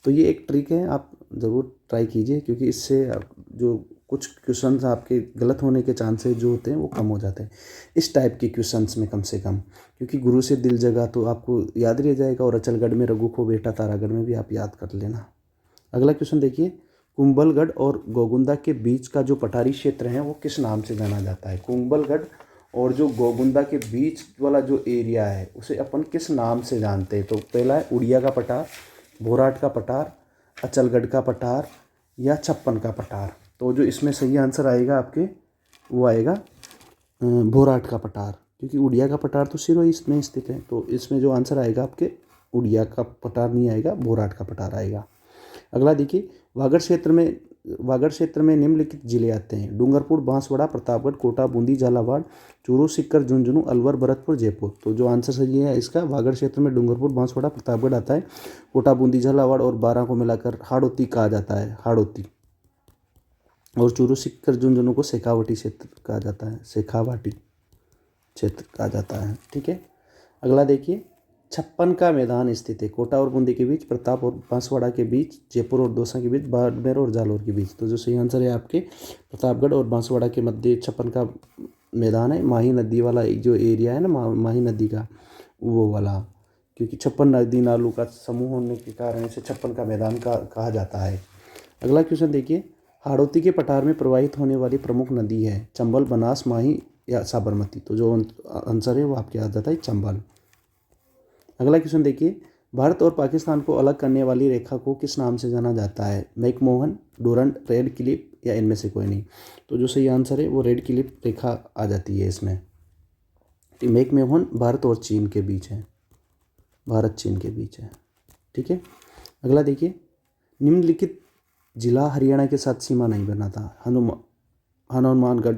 तो ये एक ट्रिक है, आप ज़रूर ट्राई कीजिए, क्योंकि इससे जो कुछ क्वेश्चंस आपके गलत होने के चांसेस जो होते हैं वो कम हो जाते हैं, इस टाइप के क्वेश्चंस में कम से कम। क्योंकि गुरु से दिल जगा तो आपको याद रह जाएगा, और अचलगढ़ में रघु को बेटा तारागढ़ में भी आप याद कर लेना। अगला क्वेश्चन देखिए, कुंभलगढ़ और गोगुंदा के बीच का जो पठारी क्षेत्र है वो किस नाम से जाना जाता है? कुंभलगढ़ और जो गोगुंदा के बीच वाला जो एरिया है उसे अपन किस नाम से जानते हैं? तो पहला है उड़िया का पठार, भोराट का पठार, अचलगढ़ का पठार या छप्पन का पठार। तो जो इसमें सही आंसर आएगा आपके वो आएगा भोराट का पठार, क्योंकि उड़िया का पठार तो सिरोही इसमें स्थित है। तो इसमें जो आंसर आएगा आपके उड़िया का पठार नहीं आएगा, भोराट का पठार आएगा। अगला देखिए, वागड़ क्षेत्र में निम्नलिखित जिले आते हैं? डूंगरपुर, बांसवाड़ा, प्रतापगढ़, कोटा, बूंदी, झालावाड़, चूरू, सीकर, झुंझुनू, अलवर, भरतपुर, जयपुर। तो जो आंसर सही है इसका, वागड़ क्षेत्र में डूंगरपुर, बांसवाड़ा, प्रतापगढ़ आता है। कोटा, बूंदी, झालावाड़ और 12 को मिलाकर हाड़ौती कहा जाता है, हाड़ौती। और चूरू, सीकर, झुंझुनू को शेखावाटी क्षेत्र कहा जाता है, शेखावाटी क्षेत्र कहा जाता है। ठीक है। अगला देखिए, छप्पन का मैदान स्थित है कोटा और बूंदी के बीच, प्रताप और बांसवाड़ा के बीच, जयपुर और दौसा के बीच, बाड़मेर और जालौर के बीच। तो जो सही आंसर है आपके प्रतापगढ़ और बांसवाड़ा के मध्य छप्पन का मैदान है। माही नदी वाला जो एरिया है ना, माही नदी का वो वाला, क्योंकि 56 नदी नालों का समूह होने के कारण इसे छप्पन का मैदान का कहा जाता है। अगला क्वेश्चन देखिए, हाड़ौती के पठार में प्रवाहित होने वाली प्रमुख नदी है? चंबल, बनास, माही या साबरमती। तो जो आंसर है वो आपके आ जाता है चंबल। अगला क्वेश्चन देखिए, भारत और पाकिस्तान को अलग करने वाली रेखा को किस नाम से जाना जाता है? मैकमोहन, डूरंड, रेड क्लिफ या इनमें से कोई नहीं। तो जो सही आंसर है वो रेड क्लिफ रेखा आ जाती है इसमें। तो मैकमोहन भारत और चीन के बीच है, भारत चीन के बीच है। ठीक है। अगला देखिए, निम्नलिखित जिला हरियाणा के साथ सीमा नहीं बनाता? हनुमानगढ़,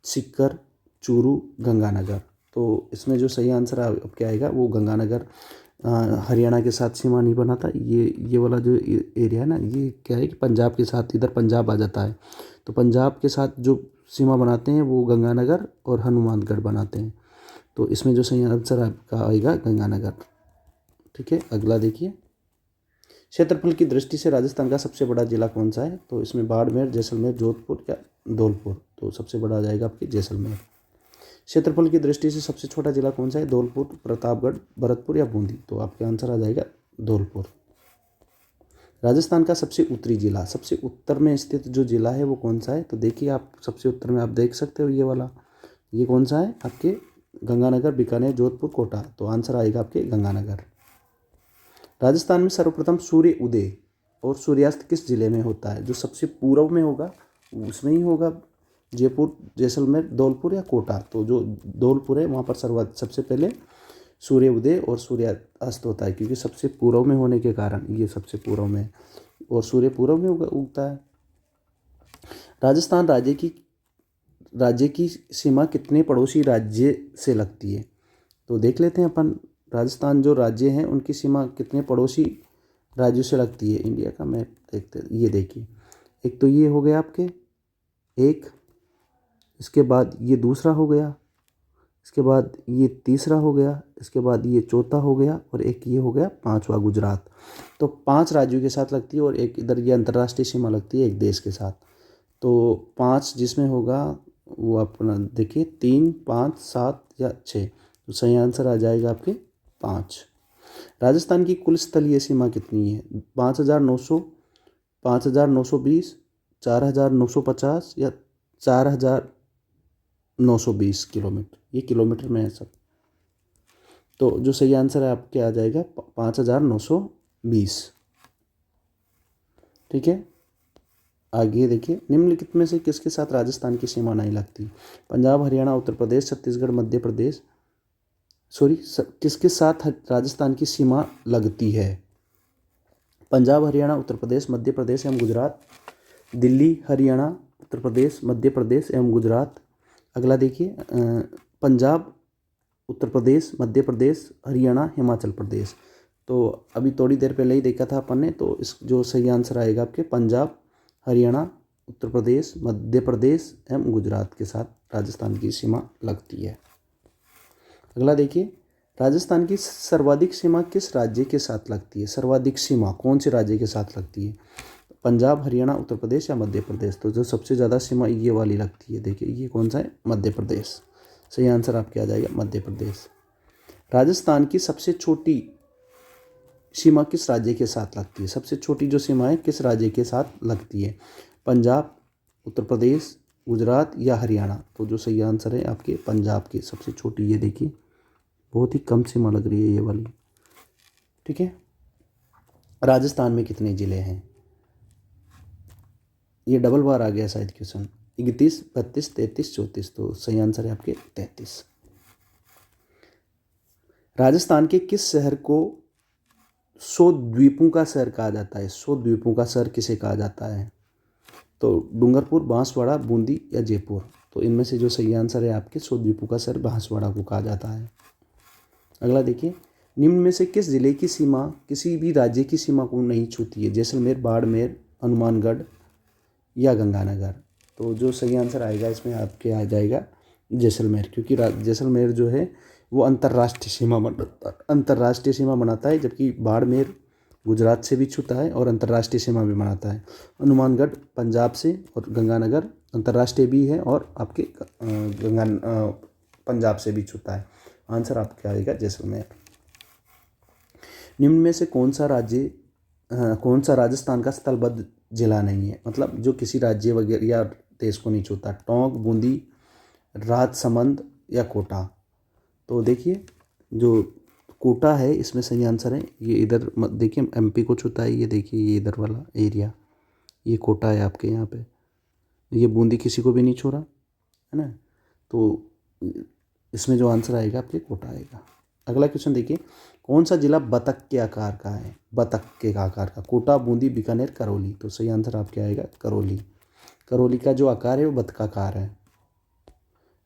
सीकर, चूरू, गंगानगर। तो इसमें जो सही आंसर आपके आएगा वो गंगानगर हरियाणा के साथ सीमा नहीं बनाता। ये वाला जो एरिया है ना, ये क्या है कि पंजाब के साथ, इधर पंजाब आ जाता है। तो पंजाब के साथ जो सीमा बनाते हैं वो गंगानगर और हनुमानगढ़ बनाते हैं। तो इसमें जो सही आंसर आपका आएगा गंगानगर। ठीक है। अगला देखिए, क्षेत्रफल की दृष्टि से राजस्थान का सबसे बड़ा जिला कौन सा है? तो इसमें बाड़मेर, जैसलमेर, जोधपुर या धौलपुर। तो सबसे बड़ा आ जाएगा आपके जैसलमेर। क्षेत्रफल की दृष्टि से सबसे छोटा जिला कौन सा है? धौलपुर, प्रतापगढ़, भरतपुर या बूंदी। तो आपका आंसर आ जाएगा धौलपुर। राजस्थान का सबसे उत्तरी जिला, सबसे उत्तर में स्थित जो जिला है वो कौन सा है? तो देखिए, आप सबसे उत्तर में आप देख सकते हो ये वाला, ये कौन सा है आपके? गंगानगर, बीकानेर, जोधपुर, कोटा। तो आंसर आएगा आपके गंगानगर। राजस्थान में सर्वप्रथम सूर्य उदय और सूर्यास्त किस जिले में होता है? जो सबसे पूर्व में होगा उसमें ही होगा, जयपुर, जैसलमेर, धौलपुर या कोटा। तो जो धौलपुर है वहाँ पर सबसे पहले सूर्य उदय और सूर्यास्त होता है, क्योंकि सबसे पूर्व में होने के कारण ये सबसे पूर्व में, और सूर्य पूर्व में उगता है। राजस्थान राज्य की सीमा कितने पड़ोसी राज्य से लगती है? तो देख लेते हैं अपन, राजस्थान जो राज्य हैं उनकी सीमा कितने पड़ोसी राज्यों से लगती है। इंडिया का मैप देखते हैं। ये देखिए, एक तो ये हो गया आपके एक, इसके बाद ये दूसरा हो गया, इसके बाद ये तीसरा हो गया, इसके बाद ये चौथा हो गया, और एक ये हो गया पांचवा, गुजरात। तो 5 राज्यों के साथ लगती है, और एक इधर ये अंतर्राष्ट्रीय सीमा लगती है एक देश के साथ। तो 5 जिसमें होगा वो अपना देखिए 3, 5, 7 या 6। तो सही आंसर आ जाएगा आपके 5। राजस्थान की कुल स्थलीय सीमा कितनी है? 5,900, 5,920, 4,950 या 4,920 किलोमीटर। ये किलोमीटर में है सब। तो जो सही आंसर है आपके आ जाएगा 5,920। ठीक है। आगे देखिए, निम्नलिखित में से किसके साथ राजस्थान की सीमा नहीं लगती? पंजाब, हरियाणा, उत्तर प्रदेश, छत्तीसगढ़, मध्य प्रदेश, किसके साथ राजस्थान की सीमा लगती है? पंजाब, हरियाणा, उत्तर प्रदेश, मध्य प्रदेश एवं गुजरात, दिल्ली, हरियाणा, उत्तर प्रदेश, मध्य प्रदेश एवं गुजरात। अगला देखिए, पंजाब, उत्तर प्रदेश, मध्य प्रदेश, हरियाणा, हिमाचल प्रदेश। तो अभी थोड़ी देर पहले ही देखा था अपन ने, तो इस जो सही आंसर आएगा आपके पंजाब, हरियाणा, उत्तर प्रदेश, मध्य प्रदेश एवं गुजरात के साथ राजस्थान की सीमा लगती है। अगला देखिए, राजस्थान की सर्वाधिक सीमा किस राज्य के साथ लगती है? सर्वाधिक सीमा कौन से राज्य के साथ लगती है? पंजाब, हरियाणा, उत्तर प्रदेश या मध्य प्रदेश। तो जो सबसे ज़्यादा सीमा ये वाली लगती है, देखिए ये कौन सा है, मध्य प्रदेश। सही आंसर आपके आ जाएगा मध्य प्रदेश। राजस्थान की सबसे छोटी सीमा किस राज्य के साथ लगती है? सबसे छोटी जो सीमा है किस राज्य के साथ लगती है? पंजाब, उत्तर प्रदेश, गुजरात या हरियाणा। तो जो सही आंसर है आपके पंजाब की सबसे छोटी, ये देखिए बहुत ही कम सीमा लग रही है ये वाली। ठीक है। राजस्थान में कितने ज़िले हैं? ये डबल बार आ गया शायद क्वेश्चन। 31, 32, 33, 34। तो सही आंसर है आपके 33। राजस्थान के किस शहर को 100 द्वीपों का शहर कहा जाता है? 100 द्वीपों का शहर किसे कहा जाता है? तो डूंगरपुर, बांसवाड़ा, बूंदी या जयपुर। तो इनमें से जो सही आंसर है आपके 100 द्वीपों का शहर बांसवाड़ा को कहा जाता है। अगला देखिए, निम्न में से किस जिले की सीमा किसी भी राज्य की सीमा को नहीं छूती है? जैसलमेर, बाड़मेर, हनुमानगढ़ या गंगानगर। तो जो सही आंसर आएगा इसमें आपके आ जाएगा जैसलमेर, क्योंकि जैसलमेर जो है वो अंतर्राष्ट्रीय सीमा बनाता है, जबकि बाड़मेर गुजरात से भी छूता है और अंतर्राष्ट्रीय सीमा भी बनाता है। हनुमानगढ़ पंजाब से और गंगानगर अंतर्राष्ट्रीय भी है और आपके पंजाब से भी छूता है। आंसर आपका आएगा जैसलमेर। निम्न में से कौन सा राजस्थान का स्थलबद्ध जिला नहीं है? मतलब जो किसी राज्य वगैरह या देश को नहीं छूता। टोंक, बूंदी, राजसमंद या कोटा। तो देखिए जो कोटा है इसमें सही आंसर है। ये इधर देखिए एमपी को छूता है, ये देखिए ये इधर वाला एरिया, ये कोटा है आपके यहाँ पे। ये बूंदी किसी को भी नहीं छू रहा है ना, तो इसमें जो आंसर आएगा आपके कोटा आएगा। अगला क्वेश्चन देखिए, कौन सा जिला बतख के आकार का है? बतख के आकार का। कोटा, बूंदी, बीकानेर, करौली। तो सही आंसर आपके आएगा करौली। करौली का जो आकार है वो बतखाकार है।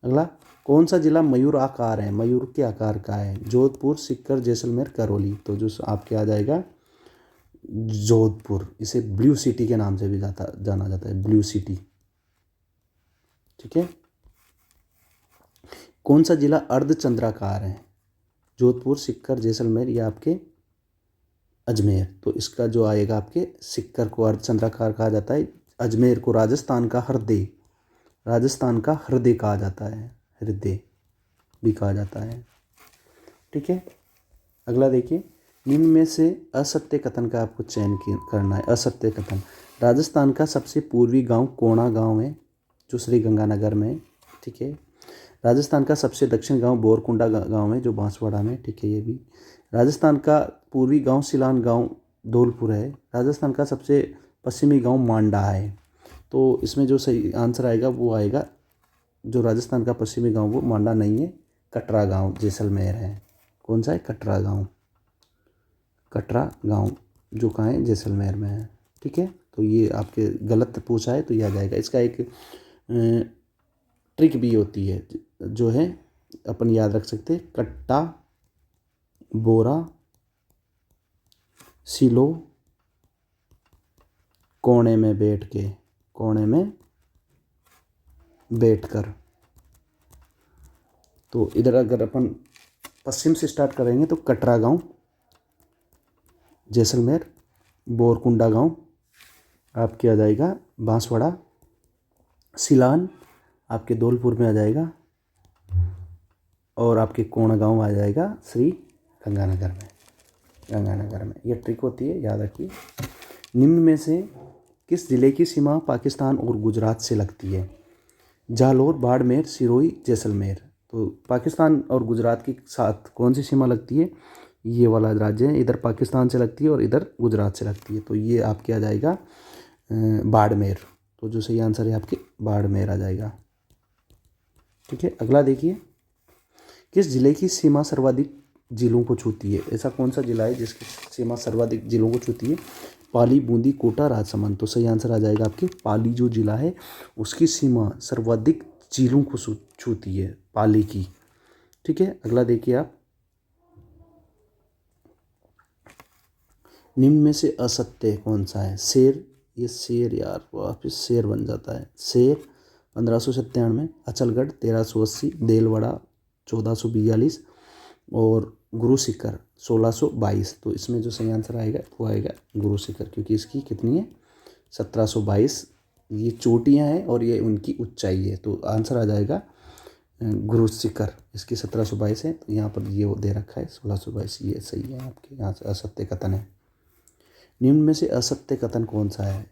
अगला, कौन सा जिला मयूर आकार है? मयूर के आकार का है। जोधपुर, सीकर, जैसलमेर, करौली। तो जो आपके आ जाएगा जोधपुर। इसे ब्लू सिटी के नाम से भी जाना जाता है, ब्लू सिटी। ठीक है। कौन सा जिला अर्धचंद्राकार है? जोधपुर, सीकर, जैसलमेर या आपके अजमेर। तो इसका जो आएगा आपके सीकर को अर्धचंद्राकार कहा जाता है। अजमेर को राजस्थान का हृदय कहा जाता है, हृदय भी कहा जाता है। ठीक है। अगला देखिए, निम्न में से असत्य कथन का आपको चयन करना है। असत्य कथन, राजस्थान का सबसे पूर्वी गांव कोणा गांव है जो श्री गंगानगर में है। ठीक है। राजस्थान का सबसे दक्षिण गांव बोरकुंडा गांव है जो बांसवाड़ा में। ठीक है। ये भी राजस्थान का पूर्वी गांव सिलान गांव धौलपुर है। राजस्थान का सबसे पश्चिमी गांव मांडा है। तो इसमें जो सही आंसर आएगा वो आएगा, जो राजस्थान का पश्चिमी गांव वो मांडा नहीं है, कटरा गांव जैसलमेर है। कौन सा है? कटरा गांव जो कहाँ है? जैसलमेर में है। ठीक है। तो ये आपके गलत पूछा है तो ये आ जाएगा। इसका एक ट्रिक भी होती है जो है अपन याद रख सकते हैं। कट्टा, बोरा, सिलो, कोने में बैठकर। तो इधर अगर अपन पश्चिम से स्टार्ट करेंगे तो कटरा गांव जैसलमेर, बोरकुंडा गांव आपके आ जाएगा बांसवाड़ा, सिलान आपके धौलपुर में आ जाएगा और आपके कोण गांव आ जाएगा श्री गंगानगर में। ये ट्रिक होती है, याद रखिए। निम्न में से किस जिले की सीमा पाकिस्तान और गुजरात से लगती है? जालौर, बाड़मेर, सिरोही, जैसलमेर। तो पाकिस्तान और गुजरात के साथ कौन सी सीमा लगती है? ये वाला राज्य है, इधर पाकिस्तान से लगती है और इधर गुजरात से लगती है। तो ये आपके आ जाएगा बाड़मेर। तो जो सही आंसर है आपके बाड़मेर आ जाएगा। ठीक है। अगला देखिए, किस जिले की सीमा सर्वाधिक जिलों को छूती है? ऐसा कौन सा जिला है जिसकी सीमा सर्वाधिक जिलों को छूती है? पाली, बूंदी, कोटा, राजसमंद। तो सही आंसर आ जाएगा आपके पाली जो जिला है उसकी सीमा सर्वाधिक जिलों को छूती है, पाली की। ठीक है। अगला देखिए आप, निम्न में से असत्य कौन सा है? शेर, ये शेर यार वापिस शेर बन जाता है। शेर 1597, अचलगढ़ 1380, देलवाड़ा 1442 और गुरु शिखर 1622। तो इसमें जो सही आंसर आएगा वो आएगा गुरु शिखर, क्योंकि इसकी कितनी है 1722 ये चोटियाँ हैं और ये उनकी ऊंचाई है। तो आंसर आ जाएगा गुरु शिखर, इसकी 1722 है। तो यहाँ पर ये वो दे रखा है 1622, ये सही है आपके। यहाँ से असत्य कथन है। निम्न में से असत्य कथन कौन सा है?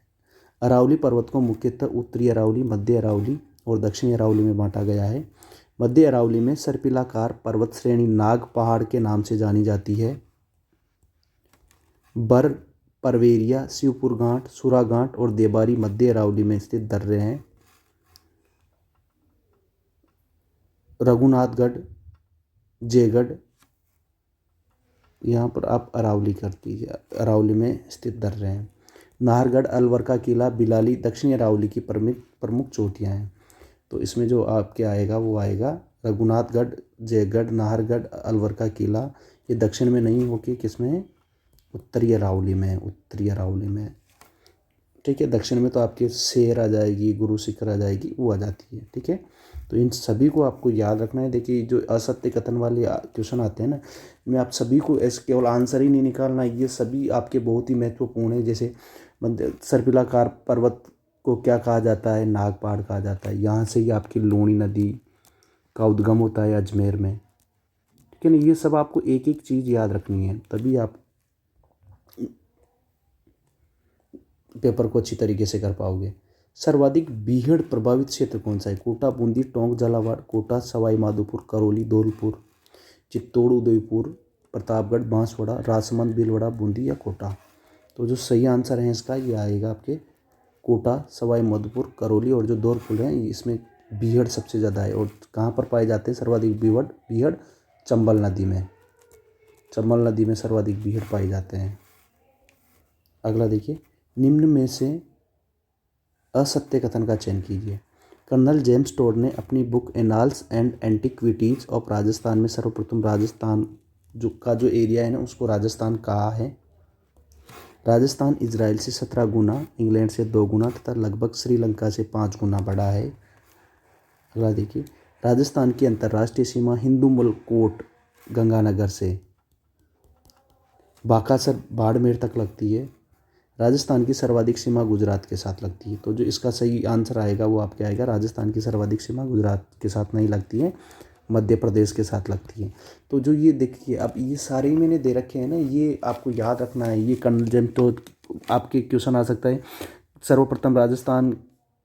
अरावली पर्वत को मुख्यतः उत्तरी अरावली, मध्य अरावली और दक्षिणी अरावली में बांटा गया है। मध्य अरावली में सर्पिलाकार पर्वत श्रेणी नाग पहाड़ के नाम से जानी जाती है। बर, परवेरिया, शिवपुर घाट, सुरा घाट और देबारी मध्य अरावली में स्थित दर्रे हैं। रघुनाथगढ़, जयगढ़, यहाँ पर आप अरावली कर दीजिए, अरावली में स्थित दर्रे हैं। नाहरगढ़, अलवर का किला, बिलाली दक्षिणी अरावली की प्रमुख चोटियाँ हैं। तो इसमें जो आपके आएगा वो आएगा रघुनाथगढ़, जयगढ़, नाहरगढ़, अलवर का किला। ये दक्षिण में नहीं होके किस में है? उत्तरी अरावली में है, उत्तरी अरावली में। ठीक है, दक्षिण में तो आपके शेर आ जाएगी, गुरु शिखर आ जाएगी, वो आ जाती है। ठीक है, तो इन सभी को आपको याद रखना है। देखिए जो असत्य कथन वाले क्वेश्चन आते हैं ना, मैं आप सभी को ऐसे केवल आंसर ही नहीं निकालना, ये सभी आपके बहुत ही महत्वपूर्ण है। जैसे सर्पिलाकार पर्वत को क्या कहा जाता है? नाग पहाड़ कहा जाता है। यहाँ से ही आपकी लूणी नदी का उद्गम होता है अजमेर में। ठीक है ना, ये सब आपको एक एक चीज़ याद रखनी है, तभी आप पेपर को अच्छी तरीके से कर पाओगे। सर्वाधिक बीहड़ प्रभावित क्षेत्र कौन सा है? कोटा, बूंदी, टोंक, झालावाड़, कोटा, सवाई माधोपुर, करौली, धौलपुर, चित्तौड़, उदयपुर, प्रतापगढ़, बांसवाड़ा, राजसमंद, भीलवाड़ा, बूंदी या कोटा। तो जो सही आंसर है इसका ये आएगा आपके कोटा, सवाई माधोपुर, करौली और जो धौलपुर है इसमें बीहड़ सबसे ज़्यादा है। और कहाँ पर पाए जाते हैं सर्वाधिक बीहड़? चंबल नदी में, चंबल नदी में सर्वाधिक बीहड़ पाए जाते हैं। अगला देखिए, निम्न में से असत्य कथन का चयन कीजिए। कर्नल जेम्स टोड ने अपनी book annals and antiquities of Rajasthan में सर्वप्रथम राजस्थान जो एरिया है ना उसको राजस्थान कहा है। राजस्थान इजराइल से 17 गुना, इंग्लैंड से 2 गुना तथा लगभग श्रीलंका से 5 गुना बड़ा है। अगला देखिए, राजस्थान की अंतर्राष्ट्रीय सीमा हिंदू मलकोट गंगानगर से बाकासर बाड़मेर तक लगती है। राजस्थान की सर्वाधिक सीमा गुजरात के साथ लगती है। तो जो इसका सही आंसर आएगा वो आपके आएगा राजस्थान की सर्वाधिक सीमा गुजरात के साथ नहीं लगती है, मध्य प्रदेश के साथ लगती है। तो जो ये देखिए अब ये सारे मैंने दे रखे हैं ना, ये आपको याद रखना है। ये कर्नल जेम्स टोड आपके क्वेश्चन आ सकता है। सर्वप्रथम राजस्थान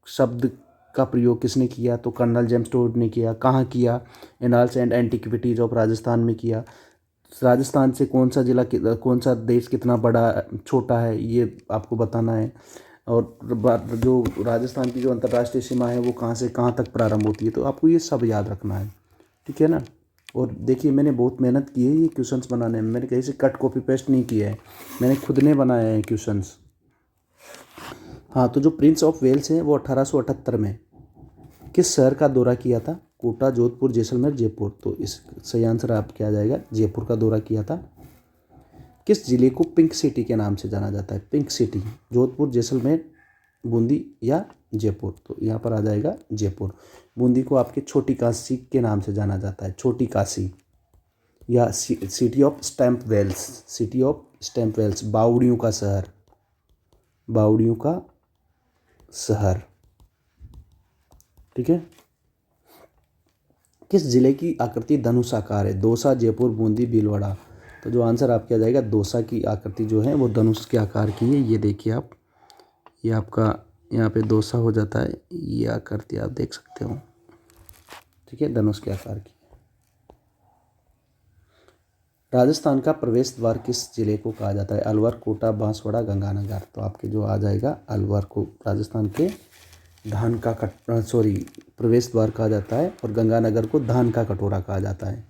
शब्द का प्रयोग किसने किया? तो कर्नल जेम्स टोड ने किया। कहाँ किया? Annals and antiquities of Rajasthan में किया। राजस्थान से कौन सा जिला, कौन सा देश कितना बड़ा छोटा है ये आपको बताना है। और जो राजस्थान की जो अंतर्राष्ट्रीय सीमा है वो कहाँ से कहाँ तक प्रारंभ होती है, तो आपको ये सब याद रखना है। ठीक है ना। और देखिए मैंने बहुत मेहनत की है ये क्वेश्चंस बनाने में, मैंने कहीं से कट कॉपी पेस्ट नहीं किया है, मैंने खुद ने बनाया है क्वेश्चंस। हाँ, तो जो प्रिंस ऑफ वेल्स हैं वो 1878 में किस शहर का दौरा किया था? कोटा, जोधपुर, जैसलमेर, जयपुर। तो इस सही आंसर आप क्या आ जाएगा? जयपुर का दौरा किया था। किस जिले को पिंक सिटी के नाम से जाना जाता है? पिंक सिटी, जोधपुर, जैसलमेर, बूंदी या जयपुर। तो यहाँ पर आ जाएगा जयपुर। बूंदी को आपके छोटी काशी के नाम से जाना जाता है, छोटी काशी या city of stamp wells, city of stamp wells, बावड़ियों का शहर, बावड़ियों का शहर। ठीक है। किस जिले की आकृति धनुषाकार है? दौसा, जयपुर, बूंदी, भीलवाड़ा। तो जो आंसर आपके आ जाएगा दौसा की आकृति जो है वो धनुष के आकार की है। ये देखिए आप, ये आपका यहाँ पे दौसा हो जाता है, ये आकृति आप देख सकते हो। ठीक है, धनुष के आकार की। राजस्थान का प्रवेश द्वार किस जिले को कहा जाता है? अलवर, कोटा, बांसवाड़ा, गंगानगर। तो आपके जो आ जाएगा अलवर को राजस्थान के धान का प्रवेश द्वार कहा जाता है, और गंगानगर को धान का कटोरा कहा जाता है,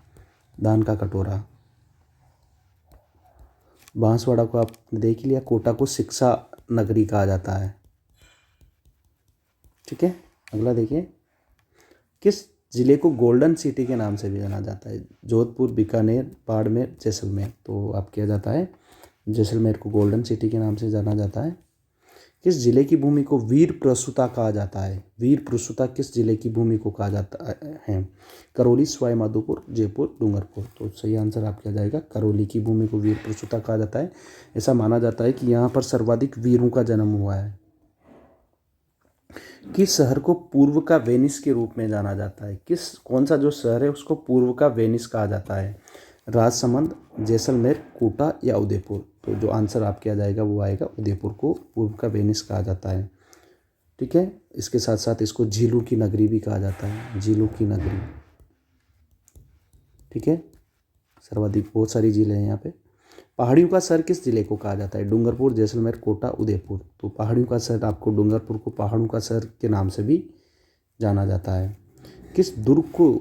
धान का कटोरा। बांसवाड़ा को आपने देख लिया। कोटा को शिक्षा नगरी कहा जाता है। ठीक है, अगला देखिए, किस जिले को गोल्डन सिटी के नाम से भी जाना जाता है? जोधपुर, बीकानेर, बाड़मेर, जैसलमेर। तो आप क्या जाता है? जैसलमेर को गोल्डन सिटी के नाम से जाना जाता है। किस जिले की भूमि को वीर प्रसूता कहा जाता है? वीर प्रसूता किस जिले की भूमि को कहा जाता है? करौली, सवाई माधोपुर, जयपुर, डूंगरपुर। तो सही आंसर आपका आ जाएगा करौली की भूमि को वीर प्रसूता कहा जाता है। ऐसा माना जाता है कि यहाँ पर सर्वाधिक वीरों का जन्म हुआ है। किस शहर को पूर्व का वेनिस के रूप में जाना जाता है? कौन सा जो शहर है उसको पूर्व का वेनिस कहा जाता है? राजसमंद, जैसलमेर, कोटा या उदयपुर? तो जो आंसर आपके आ जाएगा वो आएगा उदयपुर को पूर्व का वेनिस कहा जाता है। ठीक है, इसके साथ साथ इसको झीलों की नगरी भी कहा जाता है, झीलों की नगरी। ठीक है, सर्वाधिक बहुत सारी झीलें हैं यहाँ पे। पहाड़ियों का सर किस जिले को कहा जाता है? डूंगरपुर, जैसलमेर, कोटा, उदयपुर? तो पहाड़ियों का सर आपको डूंगरपुर को पहाड़ों का सर के नाम से भी जाना जाता है। किस दुर्ग को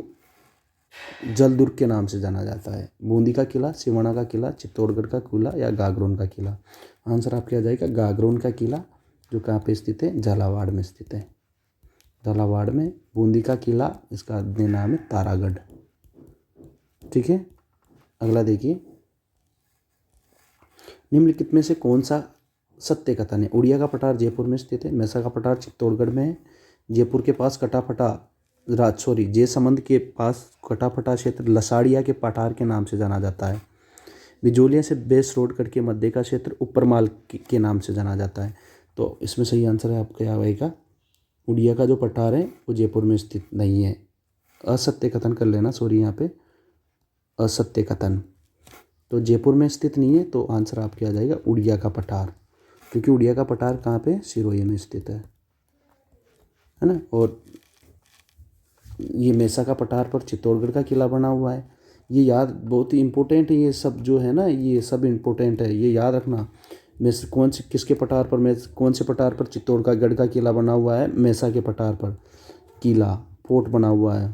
जल दुर्ग के नाम से जाना जाता है? बूंदी का किला, सिवाना का किला, चित्तौड़गढ़ का किला या गागरोन का किला? आंसर आपके आ जाएगा गागरोन का किला, जो कहाँ पे स्थित है? झालावाड़ में स्थित है। झालावाड़ में बूंदी का किला, इसका अपने नाम है तारागढ़। ठीक है, अगला देखिए, निम्नलिखित में से कौन सा सत्य कथन है? उड़िया का पठार जयपुर में स्थित है, मैसा का पठार चित्तौड़गढ़ में है, जयपुर के पास जयसमंद के पास कटाफटा क्षेत्र लसाड़िया के पठार के नाम से जाना जाता है। बिजोलिया से बेस रोड करके मध्य का क्षेत्र उपरमाल के नाम से जाना जाता है। तो इसमें सही आंसर है आपका क्या आएगा? उड़िया का जो पठार है वो जयपुर में स्थित नहीं है। असत्य कथन कर लेना, सॉरी, यहाँ पे असत्य कथन। तो जयपुर में स्थित नहीं है, तो आंसर आपके आ जाएगा उड़िया का पठार, क्योंकि उड़िया का पठार कहाँ पे? सिरोही में स्थित है ना। और ये मेसा का पठार पर चित्तौड़गढ़ का किला बना हुआ है। ये याद बहुत ही इम्पोर्टेंट है, ये सब जो है ना, ये सब इम्पोर्टेंट है, ये याद रखना। मेस किसके पठार पर कौन से पठार पर चित्तौड़गढ़ का किला बना हुआ है? मेसा के पठार पर किला फोर्ट बना हुआ है।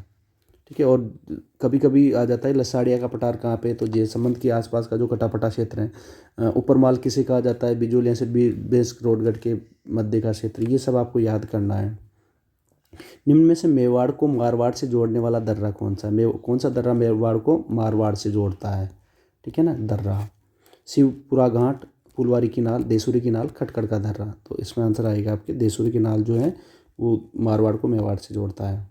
ठीक है, और कभी कभी आ जाता है लसाड़िया का पठार कहाँ पे? तो जयसमंद के आसपास का जो कटापटा क्षेत्र है। उपरमाल किसे कहा जाता है? बिजोलिया से बेस रोडगढ़ के मध्य का क्षेत्र। ये सब आपको याद करना है। निम्न में से मेवाड़ को मारवाड़ से जोड़ने वाला दर्रा कौन सा है? कौन सा दर्रा मेवाड़ को मारवाड़ से जोड़ता है? ठीक है ना, दर्रा शिवपुरा घाट, फुलवारी की नाल, देसूरी की नाल, खटखड़ का दर्रा। तो इसमें आंसर आएगा आपके देसूरी की नाल जो है वो मारवाड़ को मेवाड़ से जोड़ता है।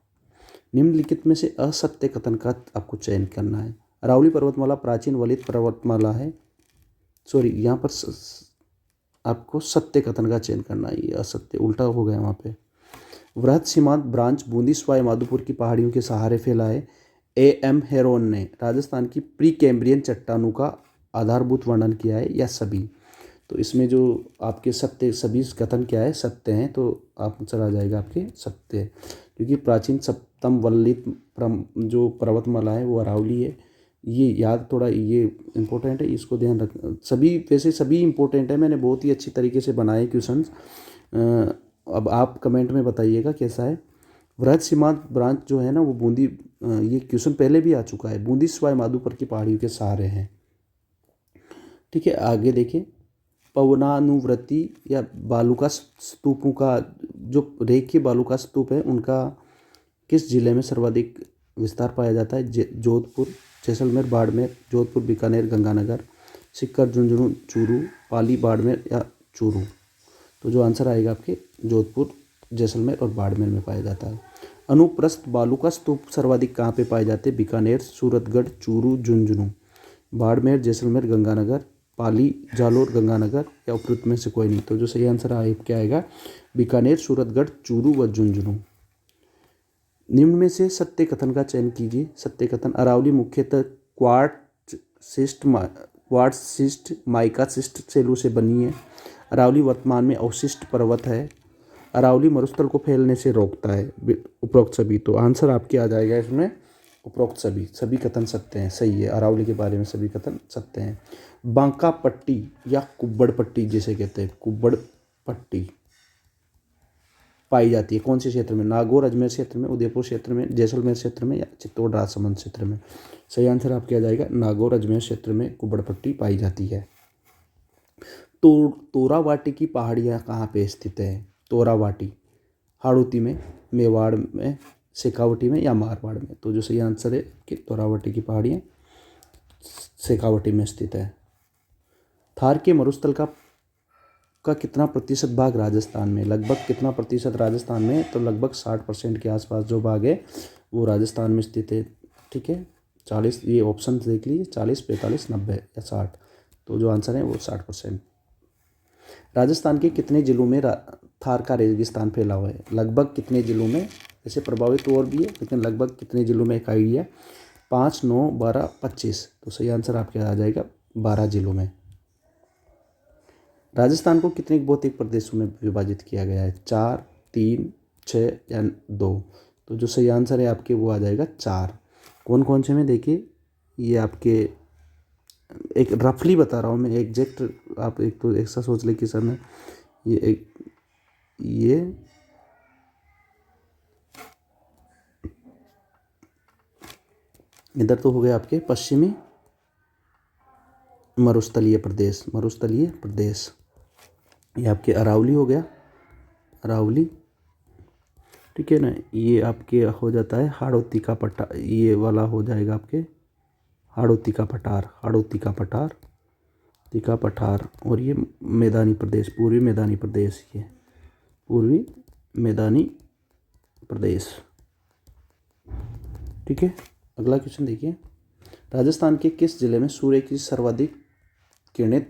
निम्नलिखित में से असत्य कथन का आपको चयन करना है। अरावली पर्वतमाला प्राचीन वलित पर्वतमाला है। सॉरी, यहाँ पर आपको सत्य कथन का चयन करना है, ये असत्य उल्टा हो गया वहाँ पे। वृहद सीमांत ब्रांच बूंदी सवाई माधोपुर की पहाड़ियों के सहारे फैला है। A.M. हेरोन ने राजस्थान की प्री कैम्ब्रियन चट्टानों का आधारभूत वर्णन किया है, या सभी? तो इसमें जो आपके सत्य सभी कथन क्या है? सत्य हैं, तो आप चला जाएगा आपके सत्य, क्योंकि प्राचीन सप्तम वल्लित जो पर्वतमाला है वो अरावली है। ये याद, थोड़ा ये इम्पोर्टेंट है, इसको ध्यान रखना। सभी वैसे सभी इम्पोर्टेंट है, मैंने बहुत ही अच्छी तरीके से बनाए क्वेश्चन। अब आप कमेंट में बताइएगा कैसा है। वृहद सीमांत ब्रांच जो है ना वो बूंदी, ये क्वेश्चन पहले भी आ चुका है, बूंदी सवाई माधोपुर की पहाड़ियों के सहारे हैं। ठीक है, आगे देखिए, पवनानुवृत्ति या बालूका स्तूपों का जो रेखीय बालूका स्तूप है उनका किस जिले में सर्वाधिक विस्तार पाया जाता है? जोधपुर, जैसलमेर, बाड़मेर, जोधपुर, बीकानेर, गंगानगर, सीकर, झुंझुनू, चूरू, पाली, बाड़मेर या चूरू? तो जो आंसर आएगा आपके जोधपुर, जैसलमेर और बाड़मेर में पाया जाता है। अनुप्रस्थ बालूका स्तूप सर्वाधिक कहाँ पे पाए जाते हैं? बीकानेर, सूरतगढ़, चूरू, झुंझुनू? बाड़मेर, जैसलमेर, गंगानगर, पाली, जालोर, गंगानगर या उपरोक्त में से कोई नहीं? तो जो सही आंसर क्या आएगा? बीकानेर, सूरतगढ़, चूरू व झुंझुनू। निम्न में से सत्य कथन का चयन कीजिए। सत्य कथन, अरावली मुख्यतः क्वार्टसिस्ट माइका सिस्ट सेलू से बनी है। अरावली वर्तमान में अवशिष्ट पर्वत है। अरावली मरुस्थल को फैलने से रोकता है। उपरोक्त सभी, तो आंसर आपके आ जाएगा इसमें उपरोक्त सभी कथन सत्य हैं, सही है। अरावली के बारे में सभी कथन सत्य हैं। बांका पट्टी या कुब्बड़ पट्टी जिसे कहते हैं, कुब्बड़ पट्टी पाई जाती है कौन से क्षेत्र में? नागौर अजमेर क्षेत्र में, उदयपुर क्षेत्र में, जैसलमेर क्षेत्र में या चित्तौड़ राजसमंद क्षेत्र में? सही आंसर आपके आ जाएगा नागौर अजमेर क्षेत्र में कुब्बड़ पट्टी पाई जाती है। तोरावाटी की पहाड़ियाँ कहाँ पे स्थित है? तोरावाटी हाड़ौती में, मेवाड़ में, शेखावटी में या मारवाड़ में? तो जो सही आंसर है कि तोरावाटी की पहाड़ियाँ शेखावटी में स्थित है। थार के मरुस्थल का कितना प्रतिशत भाग राजस्थान में? लगभग कितना प्रतिशत राजस्थान में? तो लगभग 60% के आसपास जो भाग है वो राजस्थान में स्थित है। ठीक है, 40, ये ऑप्शन देख लीजिए, 40, 45, 90 या 60। तो जो आंसर है वो 60%। राजस्थान के कितने जिलों में थार का रेगिस्तान फैला हुआ है। लगभग कितने ज़िलों में, ऐसे प्रभावित और भी है लेकिन लगभग कितने ज़िलों में एक आइडिया, 5, 9, 12, 25। तो सही आंसर आपके आ जाएगा 12 ज़िलों में। राजस्थान को कितने भौतिक प्रदेशों में विभाजित किया गया है, 4, 3, 6 या 2। तो जो सही आंसर है आपके वो आ जाएगा 4। कौन कौन से में, देखिए ये आपके एक रफली बता रहा हूँ मैं, एग्जैक्ट आप एक तो ऐसा सोच ले कि सर ने ये इधर तो हो गया आपके पश्चिमी मरुस्थलीय प्रदेश, ये आपके अरावली हो गया, अरावली, ठीक है ना। ये आपके हो जाता है हाड़ौती का पठार, ये वाला हो जाएगा आपके हाड़ौती का पठार, और ये मैदानी प्रदेश, पूर्वी मैदानी प्रदेश, ये पूर्वी मैदानी प्रदेश, ठीक है। अगला क्वेश्चन देखिए, राजस्थान के किस जिले में सूर्य की सर्वाधिक किरणें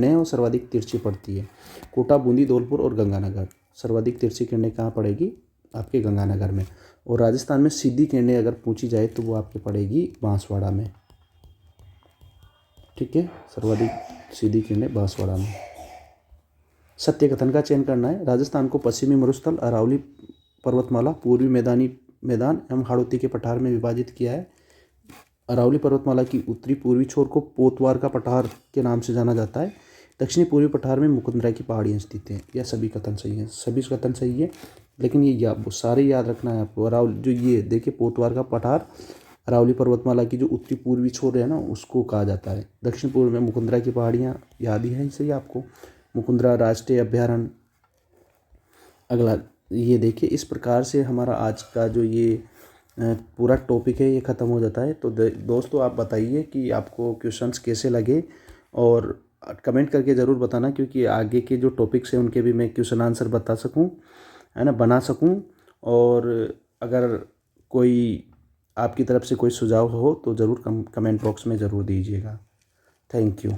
हैं वो सर्वाधिक तिरछी पड़ती है। कोटा, बूंदी, धौलपुर और गंगानगर। सर्वाधिक तिरछी किरणें कहाँ पड़ेगी, आपके गंगानगर में। और राजस्थान में सीधी किरणें अगर पूछी जाए तो वो आपके पड़ेगी बांसवाड़ा में, ठीक है। सर्वाधिक सीधी किरणें बांसवाड़ा में। सत्य कथन का चयन करना है। राजस्थान को पश्चिमी मरुस्थल, अरावली पर्वतमाला, पूर्वी मैदानी मैदान एवं हाड़ौती के पठार में विभाजित किया है। अरावली पर्वतमाला की उत्तरी पूर्वी छोर को पोतवार का पठार के नाम से जाना जाता है। दक्षिणी पूर्वी पठार में मुकुंदरा की पहाड़ियाँ स्थित हैं। यह सभी कथन सही हैं, सभी कथन सही है, लेकिन ये सारे याद रखना है आपको। अरावली जो ये देखिए पोतवार का पठार अरावली पर्वतमाला की जो उत्तरी पूर्वी छोर है ना उसको कहा जाता है। दक्षिण पूर्व में मुकुंदरा की पहाड़ियाँ याद ही है सही आपको, मुकुंदरा राष्ट्रीय अभ्यारण्य। अगला ये देखिए, इस प्रकार से हमारा आज का जो ये पूरा टॉपिक है ये ख़त्म हो जाता है। तो दोस्तों आप बताइए कि आपको क्वेश्चंस कैसे लगे और कमेंट करके ज़रूर बताना, क्योंकि आगे के जो टॉपिक्स हैं उनके भी मैं क्वेश्चन आंसर बता सकूं, है ना, बना सकूं। और अगर कोई आपकी तरफ से कोई सुझाव हो तो ज़रूर कमेंट बॉक्स में ज़रूर दीजिएगा। Thank you.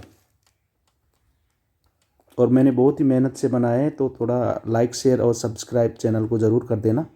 और मैंने बहुत ही मेहनत से बनाया है तो थोड़ा लाइक, शेयर और सब्सक्राइब चैनल को ज़रूर कर देना।